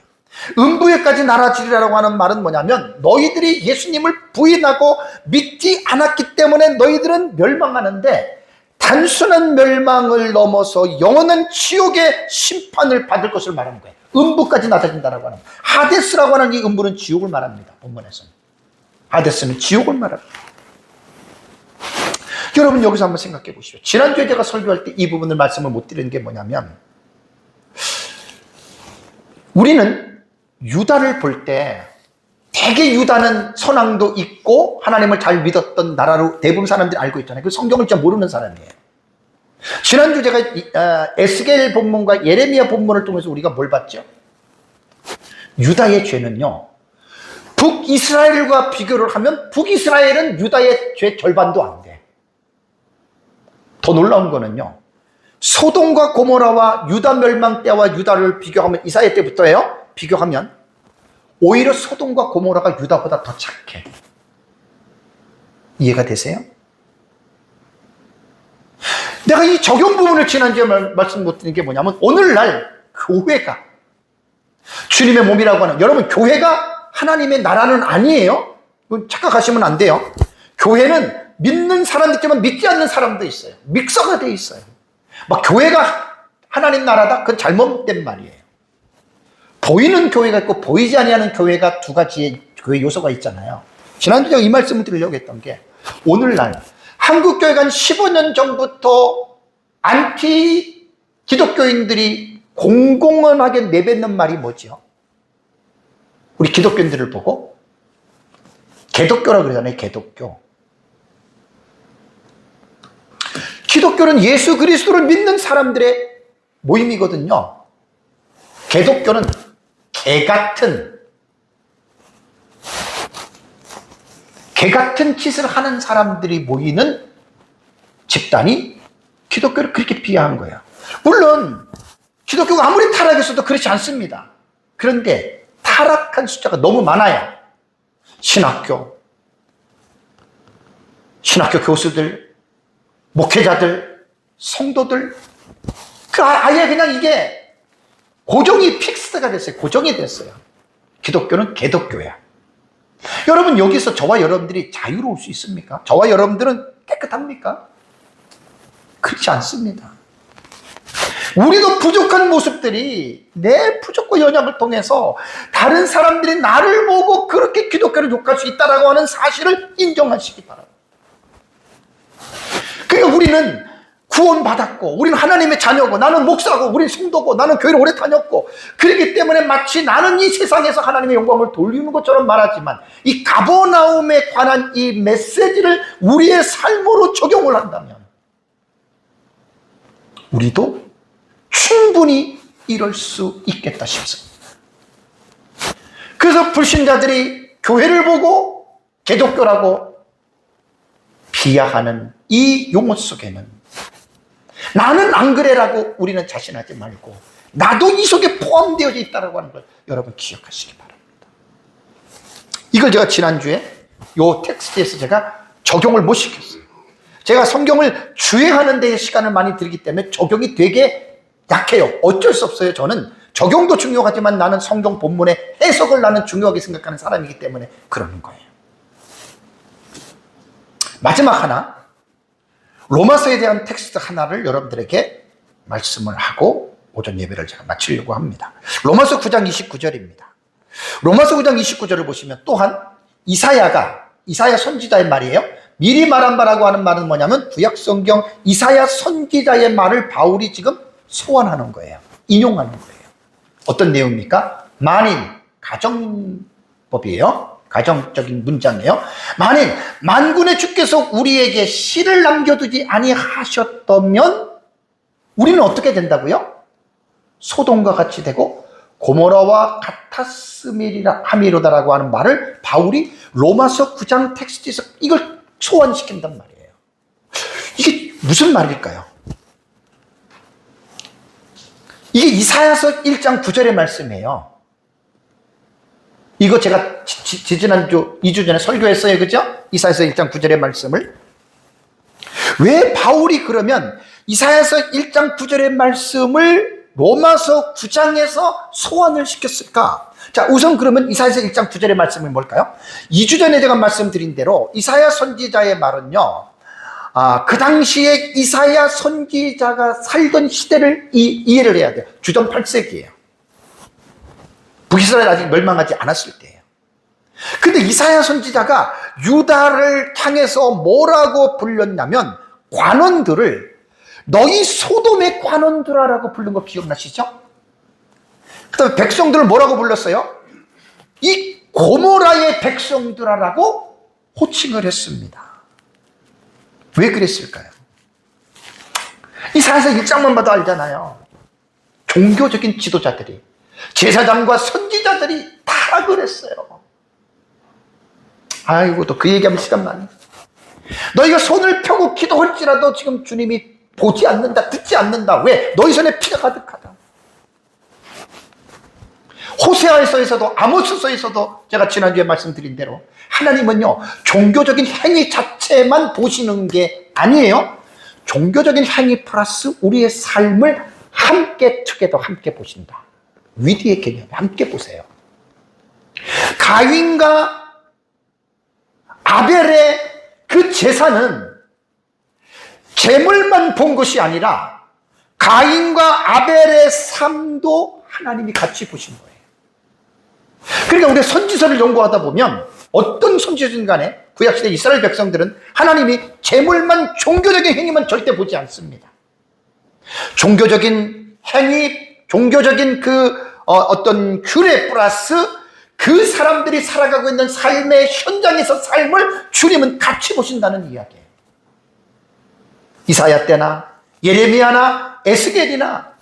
음부에까지 날아지리라고 하는 말은 뭐냐면, 너희들이 예수님을 부인하고 믿지 않았기 때문에 너희들은 멸망하는데, 단순한 멸망을 넘어서 영원한 지옥의 심판을 받을 것을 말하는 거예요. 음부까지 낮아진다라고 하는, 하데스라고 하는 이 음부는 지옥을 말합니다. 본문에서는 하데스는 지옥을 말합니다. 여러분 여기서 한번 생각해 보시죠. 지난주에 제가 설교할 때 이 부분을 말씀을 못 드리는 게 뭐냐면, 우리는 유다를 볼 때 되게 유다는 선왕도 있고 하나님을 잘 믿었던 나라로 대부분 사람들이 알고 있잖아요. 그 성경을 진짜 모르는 사람이에요. 지난주 제가 에스겔 본문과 예레미야 본문을 통해서 우리가 뭘 봤죠? 유다의 죄는요, 북이스라엘과 비교를 하면 북이스라엘은 유다의 죄 절반도 안 돼. 더 놀라운 거는요, 소돔과 고모라와 유다 멸망 때와 유다를 비교하면, 이사야 때부터예요. 비교하면 오히려 소돔과 고모라가 유다보다 더 착해. 이해가 되세요? 내가 이 적용 부분을 지난주에 말씀 못 드린 게 뭐냐면, 오늘날 교회가 주님의 몸이라고 하는, 여러분 교회가 하나님의 나라는 아니에요. 착각하시면 안 돼요. 교회는 믿는 사람도 있지만 믿지 않는 사람도 있어요. 믹서가 돼 있어요. 막 교회가 하나님 나라다? 그건 잘못된 말이에요. 보이는 교회가 있고 보이지 아니하는 교회가 두 가지의 교회 요소가 있잖아요. 지난주에 제가 이 말씀을 드리려고 했던 게, 오늘날 한국 교회가 한 15년 전부터 안티 기독교인들이 공공연하게 내뱉는 말이 뭐죠? 우리 기독교인들을 보고 개독교라고 그러잖아요. 개독교. 기독교는 예수 그리스도를 믿는 사람들의 모임이거든요. 개독교는 개 같은 짓을 하는 사람들이 모이는 집단이 기독교를 그렇게 비하한 거예요. 물론 기독교가 아무리 타락했어도 그렇지 않습니다. 그런데 타락한 숫자가 너무 많아요. 신학교 교수들, 목회자들, 성도들, 아예 그냥 이게 고정이 픽스가 됐어요. 고정이 됐어요. 기독교는 개독교야. 여러분 여기서 저와 여러분들이 자유로울 수 있습니까? 저와 여러분들은 깨끗합니까? 그렇지 않습니다. 우리도 부족한 모습들이 내 부족과 연약을 통해서 다른 사람들이 나를 보고 그렇게 기독교를 욕할 수 있다고 하는 사실을 인정하시기 바랍니다. 그러니까 우리는 구원받았고, 우리는 하나님의 자녀고, 나는 목사고, 우리는 성도고, 나는 교회를 오래 다녔고, 그렇기 때문에 마치 나는 이 세상에서 하나님의 영광을 돌리는 것처럼 말하지만, 이 가버나움에 관한 이 메시지를 우리의 삶으로 적용을 한다면 우리도 충분히 이럴 수 있겠다 싶습니다. 그래서 불신자들이 교회를 보고 개독교라고 비하하는 이 용어 속에는 나는 안 그래라고 우리는 자신하지 말고, 나도 이 속에 포함되어 있다고 하는 걸 여러분 기억하시기 바랍니다. 이걸 제가 지난주에 이 텍스트에서 제가 적용을 못 시켰어요. 제가 성경을 주행하는 데에 시간을 많이 들기 때문에 적용이 되게 약해요. 어쩔 수 없어요. 저는 적용도 중요하지만 나는 성경 본문의 해석을 나는 중요하게 생각하는 사람이기 때문에 그러는 거예요. 마지막 하나, 로마서에 대한 텍스트 하나를 여러분들에게 말씀을 하고 오전 예배를 제가 마치려고 합니다. 로마서 9장 29절입니다. 로마서 9장 29절을 보시면 또한 이사야 선지자의 말이에요. 미리 말한 바라고 하는 말은 뭐냐면 구약성경 이사야 선지자의 말을 바울이 지금 소환하는 거예요. 인용하는 거예요. 어떤 내용입니까? 만일, 가정법이에요. 가정적인 문장이에요. 만일 만군의 주께서 우리에게 씨를 남겨두지 아니하셨다면 우리는 어떻게 된다고요? 소돔과 같이 되고 고모라와 같았음이라 함이로다라고 하는 말을 바울이 로마서 9장 텍스트에서 이걸 소환시킨단 말이에요. 이게 무슨 말일까요? 이게 이사야서 1장 9절의 말씀이에요. 이거 제가 지난주 2주 전에 설교했어요. 그죠? 이사야서 1장 9절의 말씀을. 왜 바울이 그러면 이사야서 1장 9절의 말씀을 로마서 9장에서 소환을 시켰을까? 자, 우선 그러면 이사야서 1장 9절의 말씀이 뭘까요? 2주 전에 제가 말씀드린 대로 이사야 선지자의 말은요, 그 당시에 이사야 선지자가 살던 시대를 이해를 해야 돼요. 주전 8세기예요. 북이스라엘 아직 멸망하지 않았을 때예요. 근데 이사야 선지자가 유다를 향해서 뭐라고 불렸냐면 관원들을 너희 소돔의 관원들아라고 부른 거 기억나시죠? 그 다음에 백성들을 뭐라고 불렀어요? 이 고모라의 백성들아라고 호칭을 했습니다. 왜 그랬을까요? 이사야서 1장만 봐도 알잖아요. 종교적인 지도자들이, 제사장과 선지자들이 다 그랬어요. 아이고, 또 그 얘기하면 시간 많이. 너희가 손을 펴고 기도할지라도 지금 주님이 보지 않는다, 듣지 않는다. 왜? 너희 손에 피가 가득하다. 호세아서에서도, 아모스서에서도 제가 지난주에 말씀드린 대로 하나님은요, 종교적인 행위 자체만 보시는 게 아니에요. 종교적인 행위 플러스 우리의 삶을 함께 투게더 함께 보신다. 위대의 개념, 함께 보세요. 가인과 아벨의 그 제사는 제물만 본 것이 아니라 가인과 아벨의 삶도 하나님이 같이 보신 거예요. 그러니까 우리가 선지서를 연구하다 보면 어떤 선지서든 간에 구약시대 이스라엘 백성들은 하나님이 제물만, 종교적인 행위만 절대 보지 않습니다. 종교적인 행위, 종교적인 어떤 규례 플러스 그 사람들이 살아가고 있는 삶의 현장에서 삶을 주님은 같이 보신다는 이야기예요. 이사야 때나 예레미야나 에스겔이나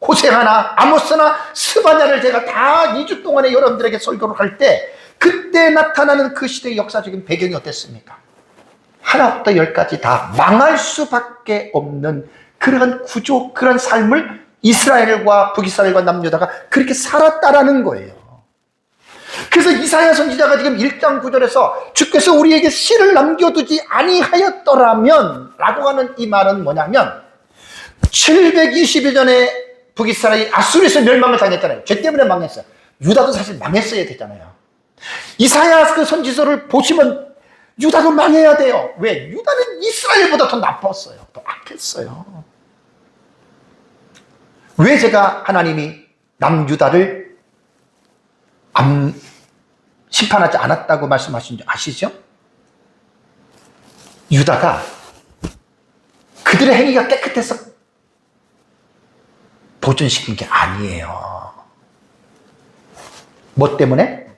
호세아나 아모스나 스바냐를 제가 다 2주 동안에 여러분들에게 설교를 할 때 그때 나타나는 그 시대의 역사적인 배경이 어땠습니까? 하나부터 열까지 다 망할 수밖에 없는 그러한 구조, 그런 삶을 이스라엘과 북이스라엘과 남유다가 그렇게 살았다라는 거예요. 그래서 이사야 선지자가 지금 1장 9절에서 주께서 우리에게 씨를 남겨두지 아니하였더라면 라고 하는 이 말은 뭐냐면 720여 전에 북이스라엘이 아수르에서 멸망을 당했잖아요. 죄 때문에 망했어요. 유다도 사실 망했어야 되잖아요. 이사야 그 선지서를 보시면 유다도 망해야 돼요. 왜? 유다는 이스라엘보다 더 나빴어요. 더 악했어요. 왜 제가 하나님이 남유다를 심판하지 않았다고 말씀하신 줄 아시죠? 유다가 그들의 행위가 깨끗해서 보존시킨 게 아니에요. 뭐 때문에?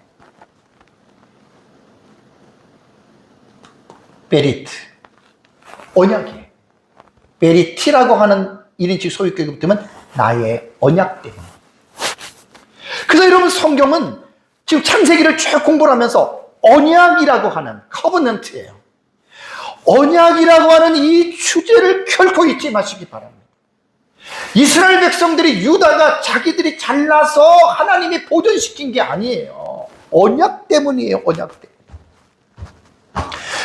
베리트, 언약이에요. 베리티라고 하는 1인칭 소유격이 붙으면 나의 언약 때문에. 그래서 여러분 성경은 지금 창세기를 쭉 공부를 하면서 언약이라고 하는 커버넌트예요. 언약이라고 하는 이 주제를 결코 잊지 마시기 바랍니다. 이스라엘 백성들이 유다가 자기들이 잘나서 하나님이 보존시킨 게 아니에요. 언약 때문이에요. 언약 때문에.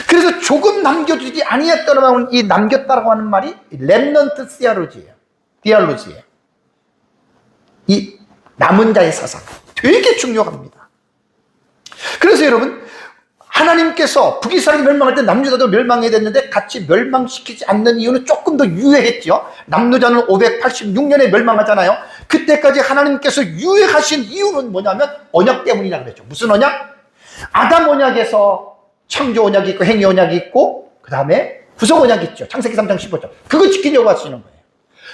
그래서 조금 남겨주지 아니했더라면 이 남겼다라고 하는 말이 렘넌트 시알로지예요. 디알로지예요. 이 남은 자의 사상 되게 중요합니다. 그래서 여러분 하나님께서 북이스라엘이 멸망할 때 남유다도 멸망해야 됐는데 같이 멸망시키지 않는 이유는 조금 더 유예했죠. 남유다는 586년에 멸망하잖아요. 그때까지 하나님께서 유예하신 이유는 뭐냐면 언약 때문이라고 그랬죠. 무슨 언약? 아담 언약에서 창조 언약이 있고 행위 언약이 있고 그 다음에 구속 언약이 있죠. 창세기 3장 15절. 그거 지키려고 하시는 거예요.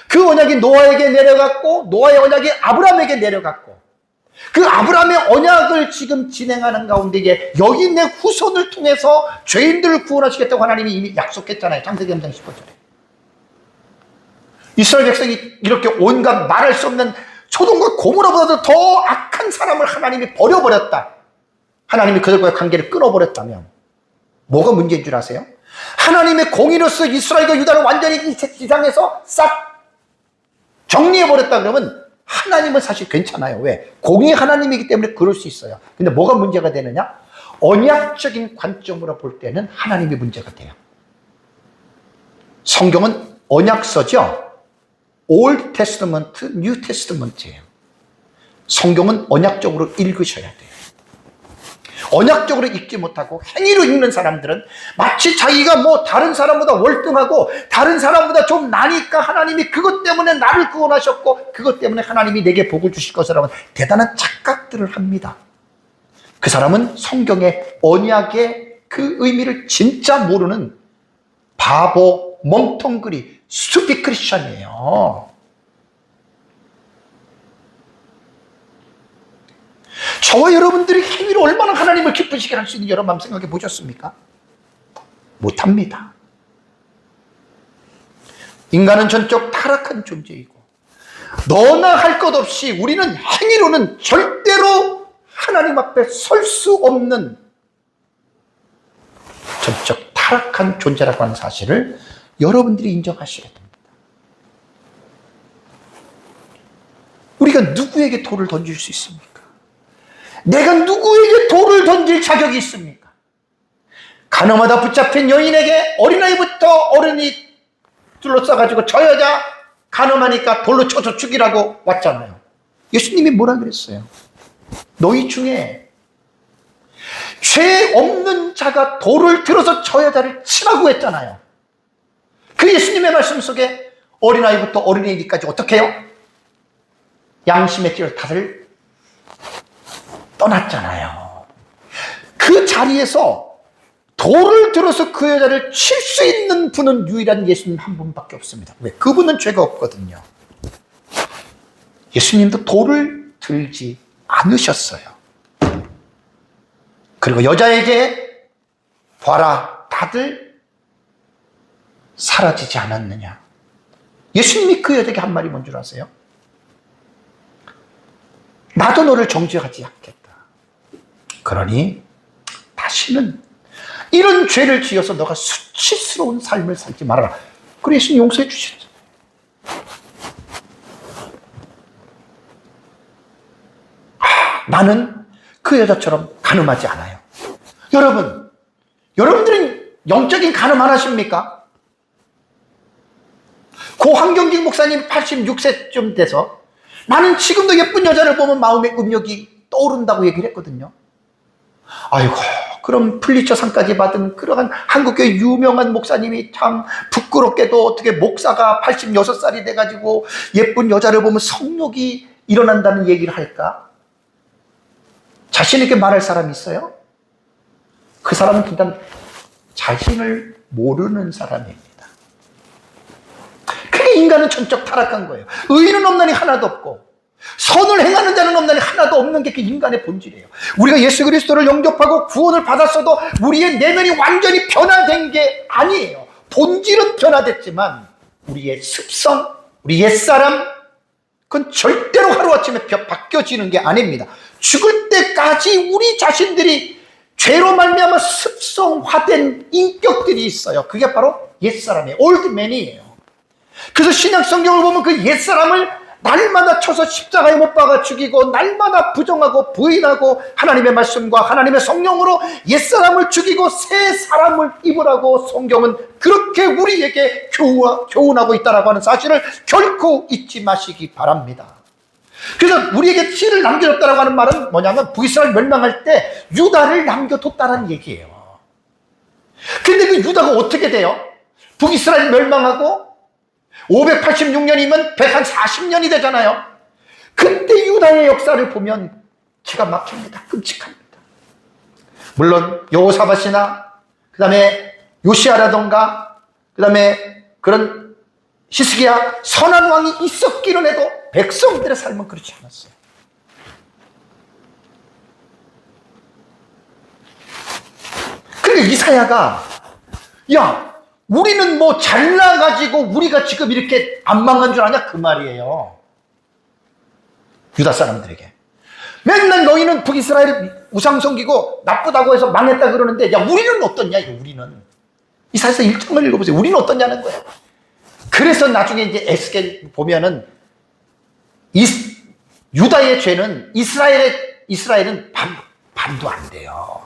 그 언약이 노아에게 내려갔고 노아의 언약이 아브라함에게 내려갔고 그 아브라함의 언약을 지금 진행하는 가운데 이게 여기 내 후손을 통해서 죄인들을 구원하시겠다고 하나님이 이미 약속했잖아요. 창세기 3장 15절에. 이스라엘 백성이 이렇게 온갖 말할 수 없는 소돔과 고모라보다도 더 악한 사람을 하나님이 버려버렸다. 하나님이 그들과의 관계를 끊어버렸다면 뭐가 문제인 줄 아세요? 하나님의 공의로서 이스라엘과 유다를 완전히 이 지상에서 싹 정리해버렸다 그러면 하나님은 사실 괜찮아요. 왜? 공의 하나님이기 때문에 그럴 수 있어요. 근데 뭐가 문제가 되느냐? 언약적인 관점으로 볼 때는 하나님이 문제가 돼요. 성경은 언약서죠. Old Testament, New Testament예요. 성경은 언약적으로 읽으셔야 돼요. 언약적으로 읽지 못하고 행위로 읽는 사람들은 마치 자기가 뭐 다른 사람보다 월등하고 다른 사람보다 좀 나니까 하나님이 그것 때문에 나를 구원하셨고 그것 때문에 하나님이 내게 복을 주실 것이라는 대단한 착각들을 합니다. 그 사람은 성경의 언약의 그 의미를 진짜 모르는 바보, 멍텅그리 수비 크리스천이에요. 저와 여러분들이 행위로 얼마나 하나님을 기쁘시게 할 수 있는 여러분 한번 생각해 보셨습니까? 못합니다. 인간은 전적 타락한 존재이고 너나 할 것 없이 우리는 행위로는 절대로 하나님 앞에 설 수 없는 전적 타락한 존재라고 하는 사실을 여러분들이 인정하셔야 됩니다. 우리가 누구에게 돌을 던질 수 있습니까? 내가 누구에게 돌을 던질 자격이 있습니까? 가늠하다 붙잡힌 여인에게 어린아이부터 어른이 둘러싸가지고 저 여자 가늠하니까 돌로 쳐서 죽이라고 왔잖아요. 예수님이 뭐라 그랬어요? 너희 중에 죄 없는 자가 돌을 들어서 저 여자를 치라고 했잖아요. 그 예수님의 말씀 속에 어린아이부터 어린이까지 어떻게 해요? 양심의 길을 다들 떠났잖아요. 그 자리에서 돌을 들어서 그 여자를 칠 수 있는 분은 유일한 예수님 한 분밖에 없습니다. 왜? 그분은 죄가 없거든요. 예수님도 돌을 들지 않으셨어요. 그리고 여자에게 봐라, 다들 사라지지 않았느냐. 예수님이 그 여자에게 한 말이 뭔 줄 아세요? 나도 너를 정죄하지 않겠다. 그러니 다시는 이런 죄를 지어서 너가 수치스러운 삶을 살지 말아라. 그래 예수님 용서해 주셨잖아요. 나는 그 여자처럼 간음하지 않아요. 여러분들은 영적인 간음 안 하십니까? 고 황경직 목사님 86세쯤 돼서 나는 지금도 예쁜 여자를 보면 마음의 음욕이 떠오른다고 얘기를 했거든요. 아이고, 그럼 플리처상까지 받은 그러한 한국교회 유명한 목사님이 참 부끄럽게도 어떻게 목사가 86살이 돼가지고 예쁜 여자를 보면 성욕이 일어난다는 얘기를 할까? 자신 있게 말할 사람이 있어요? 그 사람은 일단 자신을 모르는 사람입니다. 그게 인간은 전적 타락한 거예요. 의인은 없나니 하나도 없고 선을 행하는 자는 없나니 하나도 없는 게 그 인간의 본질이에요. 우리가 예수 그리스도를 영접하고 구원을 받았어도 우리의 내면이 완전히 변화된 게 아니에요. 본질은 변화됐지만 우리의 습성, 우리 옛사람, 그건 절대로 하루아침에 바뀌어지는 게 아닙니다. 죽을 때까지 우리 자신들이 죄로 말미암아 습성화된 인격들이 있어요. 그게 바로 옛사람이에요. 올드맨이에요. 그래서 신약 성경을 보면 그 옛사람을 날마다 쳐서 십자가에 못 박아 죽이고 날마다 부정하고 부인하고 하나님의 말씀과 하나님의 성령으로 옛사람을 죽이고 새 사람을 입으라고 성경은 그렇게 우리에게 교훈하고 있다고 하는 사실을 결코 잊지 마시기 바랍니다. 그래서 우리에게 씨를 남겨줬다고 하는 말은 뭐냐면 북이스라엘 멸망할 때 유다를 남겨뒀다는 얘기예요. 근데 그 유다가 어떻게 돼요? 북이스라엘 멸망하고 586년이면 140년이 되잖아요. 그때 유다의 역사를 보면 기가 막힙니다. 끔찍합니다. 물론 여호사밧이나 그 다음에 요시아라던가 그 다음에 그런 히스기야 선한 왕이 있었기는 해도 백성들의 삶은 그렇지 않았어요. 그러니까 이사야가 야 우리는 뭐 잘나가지고 우리가 지금 이렇게 안 망한 줄 아냐? 그 말이에요. 유다 사람들에게. 맨날 너희는 북이스라엘 우상 섬기고 나쁘다고 해서 망했다 그러는데 야 우리는 어떻냐? 우리는. 이사야서 1장을 읽어보세요. 우리는 어떠냐는 거예요. 그래서 나중에 이제 에스겔 보면은 유다의 죄는 이스라엘은 반도 안 돼요.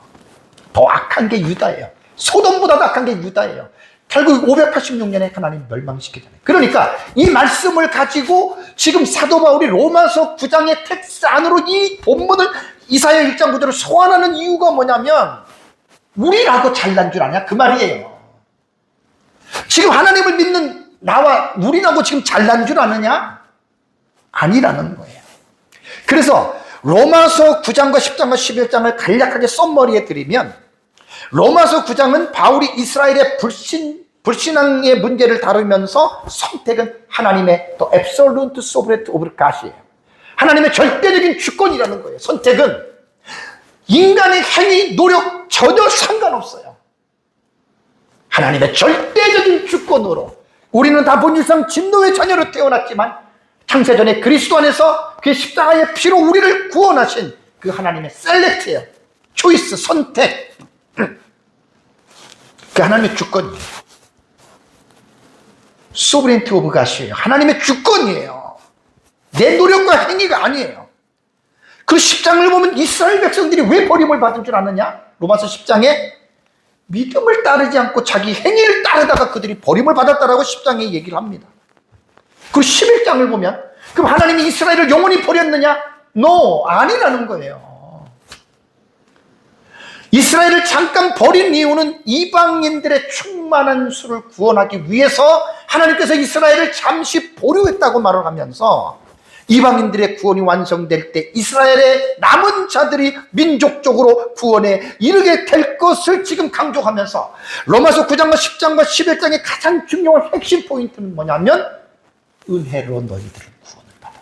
더 악한 게 유다예요. 소돔보다도 악한 게 유다예요. 결국 586년에 하나님 멸망시키잖아요. 그러니까 이 말씀을 가지고 지금 사도 바울이 로마서 9장의 텍스트 안으로 이 본문을 이사야 1장 9절을 소환하는 이유가 뭐냐면 우리라고 잘난 줄 아냐? 그 말이에요. 지금 하나님을 믿는 나와 우리라고 지금 잘난 줄 아느냐? 아니라는 거예요. 그래서 로마서 9장과 10장과 11장을 간략하게 썸머리에 드리면 로마서 9장은 바울이 이스라엘의 불신앙의 문제를 다루면서 선택은 하나님의 또 absolute sovereignty of God이에요. 하나님의 절대적인 주권이라는 거예요. 선택은 인간의 행위, 노력 전혀 상관없어요. 하나님의 절대적인 주권으로 우리는 다 본질상 진노의 자녀로 태어났지만 창세전에 그리스도 안에서 그 십자가의 피로 우리를 구원하신 그 하나님의 셀렉트예요. 초이스, 선택. 그 하나님의 주권이에요. 소브레인티 오브 갓이에요. 하나님의 주권이에요. 내 노력과 행위가 아니에요. 그 10장을 보면 이스라엘 백성들이 왜 버림을 받은 줄 아느냐? 로마서 10장에 믿음을 따르지 않고 자기 행위를 따르다가 그들이 버림을 받았다라고 10장에 얘기를 합니다. 그 11장을 보면 그럼 하나님이 이스라엘을 영원히 버렸느냐? No, 아니라는 거예요. 이스라엘을 잠깐 버린 이유는 이방인들의 충만한 수를 구원하기 위해서 하나님께서 이스라엘을 잠시 보류했다고 말을 하면서 이방인들의 구원이 완성될 때 이스라엘의 남은 자들이 민족적으로 구원에 이르게 될 것을 지금 강조하면서 로마서 9장과 10장과 11장의 가장 중요한 핵심 포인트는 뭐냐면 은혜로 너희들을 구원을 받았다.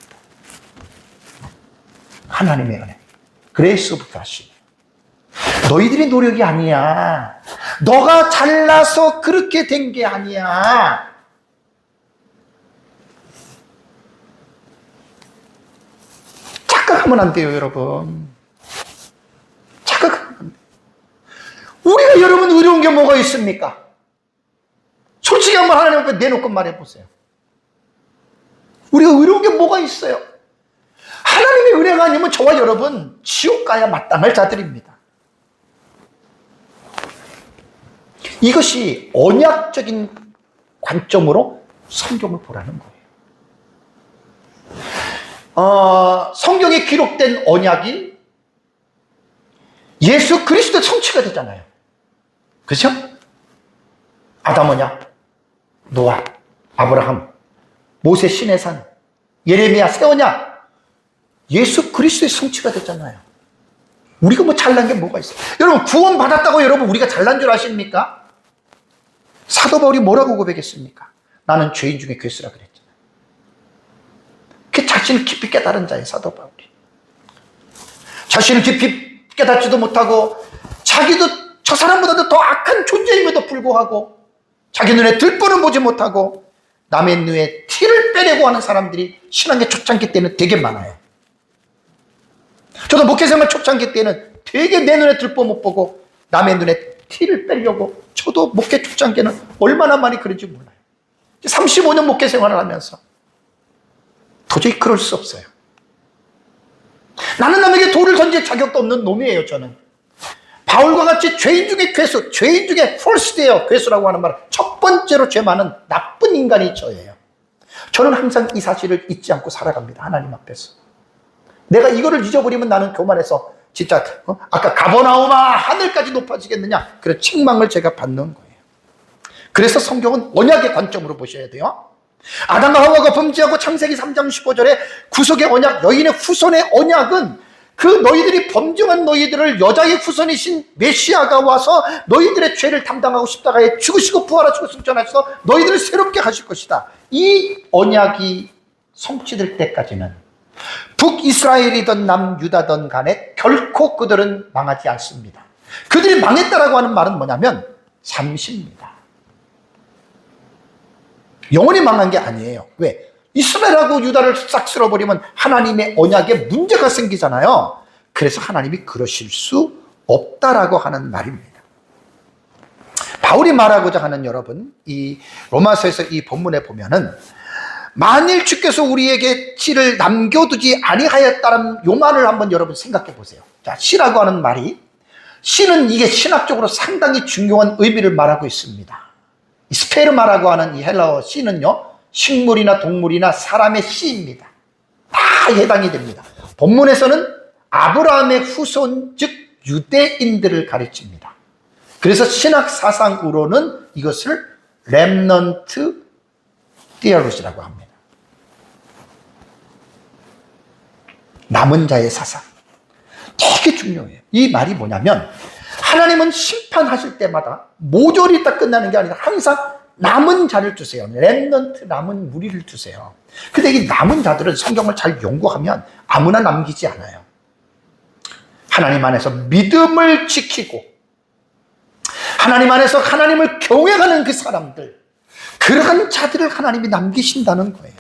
하나님의 은혜. 그레이스 오브 갓이 너희들의 노력이 아니야. 너가 잘나서 그렇게 된 게 아니야. 착각하면 안 돼요, 여러분. 착각하면 안 돼요. 우리가 여러분 의로운 게 뭐가 있습니까? 솔직히 한번 하나님 앞에 내놓고 말해보세요. 우리가 의로운 게 뭐가 있어요? 하나님의 은혜가 아니면 저와 여러분 지옥 가야 마땅할 자들입니다. 이것이 언약적인 관점으로 성경을 보라는 거예요. 성경에 기록된 언약이 예수 그리스도의 성취가 되잖아요. 그렇죠? 아담 언약, 노아, 아브라함, 모세 신의 산, 예레미야 새 언약, 예수 그리스도의 성취가 됐잖아요. 우리가 뭐 잘난 게 뭐가 있어요? 여러분 구원 받았다고 여러분 우리가 잘난 줄 아십니까? 사도 바울이 뭐라고 고백했습니까? 나는 죄인 중에 괴수라 그랬잖아요. 그 자신을 깊이 깨달은 자예요, 사도 바울이. 자신을 깊이 깨닫지도 못하고 자기도 저 사람보다도 더 악한 존재임에도 불구하고 자기 눈에 들보는 보지 못하고 남의 눈에 티를 빼려고 하는 사람들이 신앙의 초창기 때는 되게 많아요. 저도 목회생활 초창기 때는 되게 내 눈에 들보 못 보고 남의 눈에 티를 빼려고 저도 목회 초창기에는 얼마나 많이 그런지 몰라요. 35년 목회 생활을 하면서 도저히 그럴 수 없어요. 나는 남에게 돌을 던질 자격도 없는 놈이에요, 저는. 바울과 같이 죄인 중에 괴수, 죄인 중에 폴스데어, 괴수라고 하는 말은 첫 번째로 죄 많은 나쁜 인간이 저예요. 저는 항상 이 사실을 잊지 않고 살아갑니다, 하나님 앞에서. 내가 이거를 잊어버리면 나는 교만해서 진짜 아까 가버나움아 하늘까지 높아지겠느냐 그런 책망을 제가 받는 거예요. 그래서 성경은 언약의 관점으로 보셔야 돼요. 아담과 하와가 범죄하고 창세기 3장 15절에 구속의 언약, 여인의 후손의 언약은 그 너희들이 범죄한 너희들을 여자의 후손이신 메시아가 와서 너희들의 죄를 담당하고 십자가에 죽으시고 부활하시고 승천하셔서 너희들을 새롭게 하실 것이다. 이 언약이 성취될 때까지는 북이스라엘이든 남유다든 간에 결코 그들은 망하지 않습니다. 그들이 망했다라고 하는 말은 뭐냐면 잠시입니다. 영원히 망한 게 아니에요. 왜? 이스라엘하고 유다를 싹 쓸어버리면 하나님의 언약에 문제가 생기잖아요. 그래서 하나님이 그러실 수 없다라고 하는 말입니다. 바울이 말하고자 하는 여러분, 이 로마서에서 이 본문에 보면은 만일 주께서 우리에게 씨를 남겨두지 아니하였다는 요 말을 한번 여러분 생각해 보세요. 자, 씨라고 하는 말이, 씨는 이게 신학적으로 상당히 중요한 의미를 말하고 있습니다. 스페르마라고 하는 이 헬라어 씨는요, 식물이나 동물이나 사람의 씨입니다. 다 해당이 됩니다. 본문에서는 아브라함의 후손, 즉 유대인들을 가르칩니다. 그래서 신학 사상으로는 이것을 렘넌트 디얼로지라고 합니다. 남은 자의 사상. 되게 중요해요. 이 말이 뭐냐면 하나님은 심판하실 때마다 모조리 딱 끝나는 게 아니라 항상 남은 자를 두세요. 렘넌트, 남은 무리를 두세요. 근데 이 남은 자들은 성경을 잘 연구하면 아무나 남기지 않아요. 하나님 안에서 믿음을 지키고 하나님 안에서 하나님을 경외하는 그 사람들, 그러한 자들을 하나님이 남기신다는 거예요.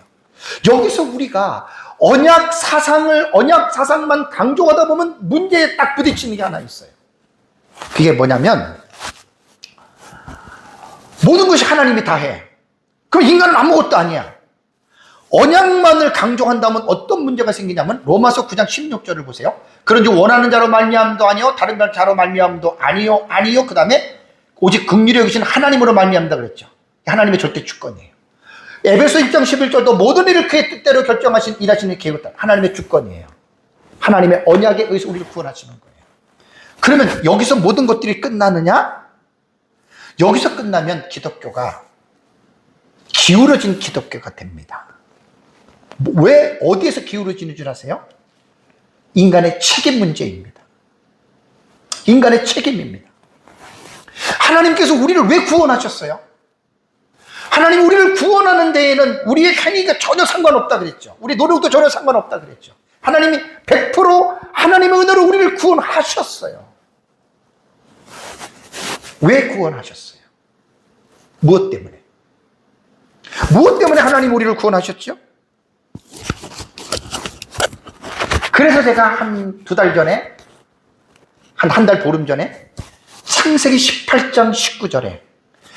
여기서 우리가 언약 사상만 강조하다 보면 문제에 딱 부딪히는 게 하나 있어요. 그게 뭐냐면 모든 것이 하나님이 다 해. 그럼 인간은 아무것도 아니야. 언약만을 강조한다면 어떤 문제가 생기냐면 로마서 9장 16절을 보세요. 그런지 원하는 자로 말미암도 아니요 다른 자로 말미암도 아니요 그 다음에 오직 긍휼히 여기신 하나님으로 말미암다 그랬죠. 하나님의 절대 주권이에요. 에베소 1장 11절도 모든 일을 그의 뜻대로 결정하신 일하시는 계획을 따라 하나님의 주권이에요. 하나님의 언약에 의해서 우리를 구원하시는 거예요. 그러면 여기서 모든 것들이 끝나느냐? 여기서 끝나면 기독교가 기울어진 기독교가 됩니다. 왜 어디에서 기울어지는 줄 아세요? 인간의 책임 문제입니다. 인간의 책임입니다. 하나님께서 우리를 왜 구원하셨어요? 하나님 우리를 구원하는 데에는 우리의 행위가 전혀 상관없다 그랬죠. 우리 노력도 전혀 상관없다 그랬죠. 하나님이 100% 하나님의 은혜로 우리를 구원하셨어요. 왜 구원하셨어요? 무엇 때문에? 무엇 때문에 하나님 우리를 구원하셨죠? 그래서 제가 한 두 달 전에, 한 달 보름 전에 창세기 18장 19절에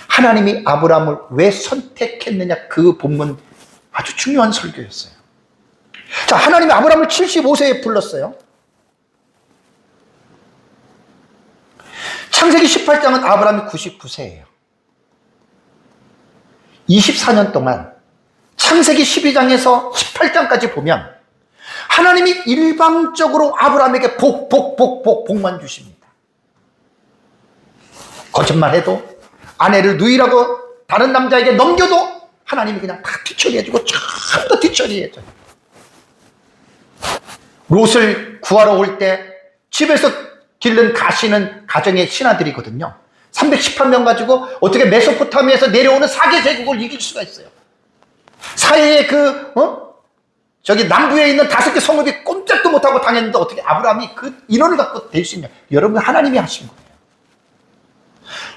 하나님이 아브라함을 왜 선택했느냐 그 본문 아주 중요한 설교였어요. 자, 하나님이 아브라함을 75세에 불렀어요. 창세기 18장은 아브라함이 99세예요. 24년 동안 창세기 12장에서 18장까지 보면 하나님이 일방적으로 아브라함에게 복만 주십니다. 거짓말해도 아내를 누이라고 다른 남자에게 넘겨도 하나님이 그냥 다 뒤처리해주고 전부 뒤처리해줘요. 롯을 구하러 올 때 집에서 기른 가시는 가정의 신하들이거든요. 318명 가지고 어떻게 메소포타미아에서 내려오는 4개 제국을 이길 수가 있어요. 사해의 저기 남부에 있는 5개 성읍이 꼼짝도 못하고 당했는데 어떻게 아브라함이 그 인원을 갖고 될 수 있냐. 여러분, 하나님이 하신 거예요.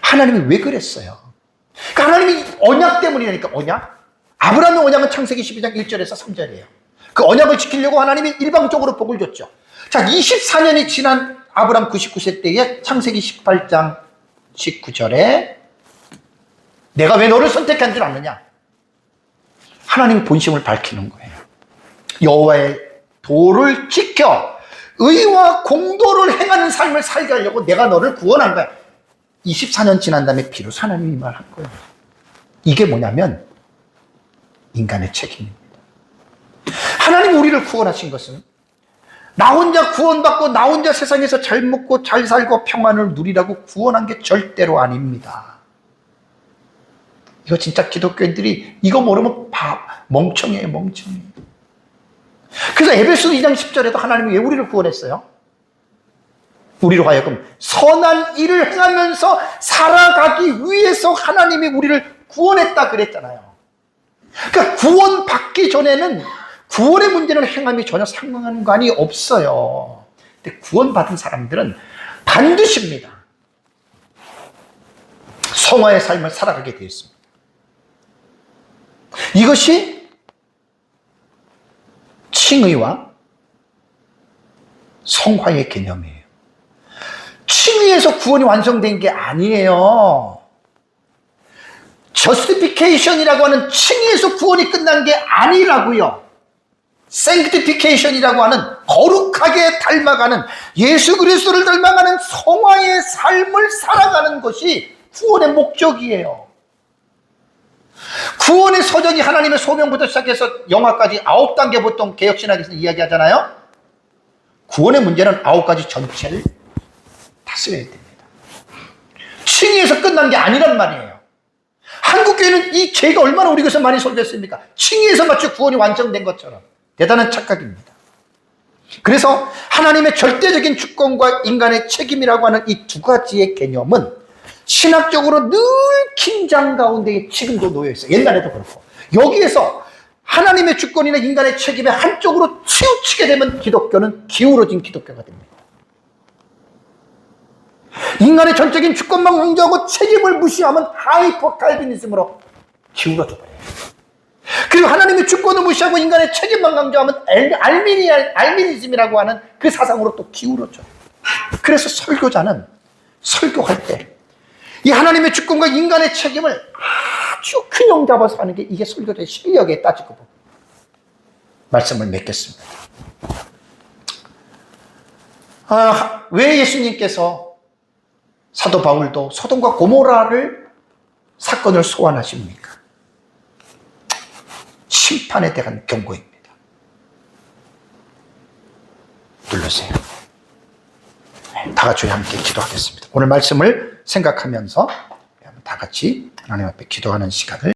하나님이 왜 그랬어요? 그러니까 하나님이 언약 때문이라니까. 언약. 아브라함의 언약은 창세기 12장 1절에서 3절이에요. 그 언약을 지키려고 하나님이 일방적으로 복을 줬죠. 자, 24년이 지난 아브라함 99세 때에 창세기 18장 19절에 내가 왜 너를 선택한 줄 아느냐? 하나님의 본심을 밝히는 거예요. 여호와의 도를 지켜 의와 공도를 행하는 삶을 살게 하려고 내가 너를 구원한 거야. 24년 지난 다음에 비로소 하나님이 말한 거예요. 이게 뭐냐면 인간의 책임입니다. 하나님 우리를 구원하신 것은 나 혼자 구원받고 나 혼자 세상에서 잘 먹고 잘 살고 평안을 누리라고 구원한 게 절대로 아닙니다. 이거 진짜 기독교인들이 이거 모르면 멍청해요, 멍청해. 그래서 에베소 2장 10절에도 하나님이 왜 우리를 구원했어요? 우리로 하여금 선한 일을 행하면서 살아가기 위해서 하나님이 우리를 구원했다 그랬잖아요. 그러니까 구원받기 전에는 구원의 문제는 행함이 전혀 상관이 없어요. 근데 구원받은 사람들은 반드시입니다. 성화의 삶을 살아가게 되어 있습니다. 이것이 칭의와 성화의 개념이에요. 칭의에서 구원이 완성된 게 아니에요. justification이라고 하는 칭의에서 구원이 끝난 게 아니라고요. sanctification이라고 하는 거룩하게 닮아가는 예수 그리스도를 닮아가는 성화의 삶을 살아가는 것이 구원의 목적이에요. 구원의 서정이 하나님의 소명부터 시작해서 영화까지 9단계 보통 개혁신학에서 이야기하잖아요. 구원의 문제는 9가지 전체를 다스려야 됩니다. 칭의에서 끝난 게 아니란 말이에요. 한국교회는 이 죄가 얼마나 우리 교회에서 많이 설교했습니까? 칭의에서 마치 구원이 완성된 것처럼. 대단한 착각입니다. 그래서 하나님의 절대적인 주권과 인간의 책임이라고 하는 이 두 가지의 개념은 신학적으로 늘 긴장 가운데 지금도 놓여 있어요. 옛날에도 그렇고. 여기에서 하나님의 주권이나 인간의 책임에 한쪽으로 치우치게 되면 기독교는 기울어진 기독교가 됩니다. 인간의 전적인 주권만 강조하고 책임을 무시하면 하이퍼 칼빈이즘으로 기울어져 버려요. 그리고 하나님의 주권을 무시하고 인간의 책임만 강조하면 알미니즘이라고 하는 그 사상으로 또 기울어져. 그래서 설교자는 설교할 때 이 하나님의 주권과 인간의 책임을 아주 균형 잡아서 하는 게 이게 설교자의 실력에 따지고 보면. 말씀을 맺겠습니다. 왜 예수님께서 사도 바울도 소돔과 고모라를 사건을 소환하십니까? 심판에 대한 경고입니다. 눌러주세요. 다 같이 함께 기도하겠습니다. 오늘 말씀을 생각하면서 다 같이 하나님 앞에 기도하는 시간을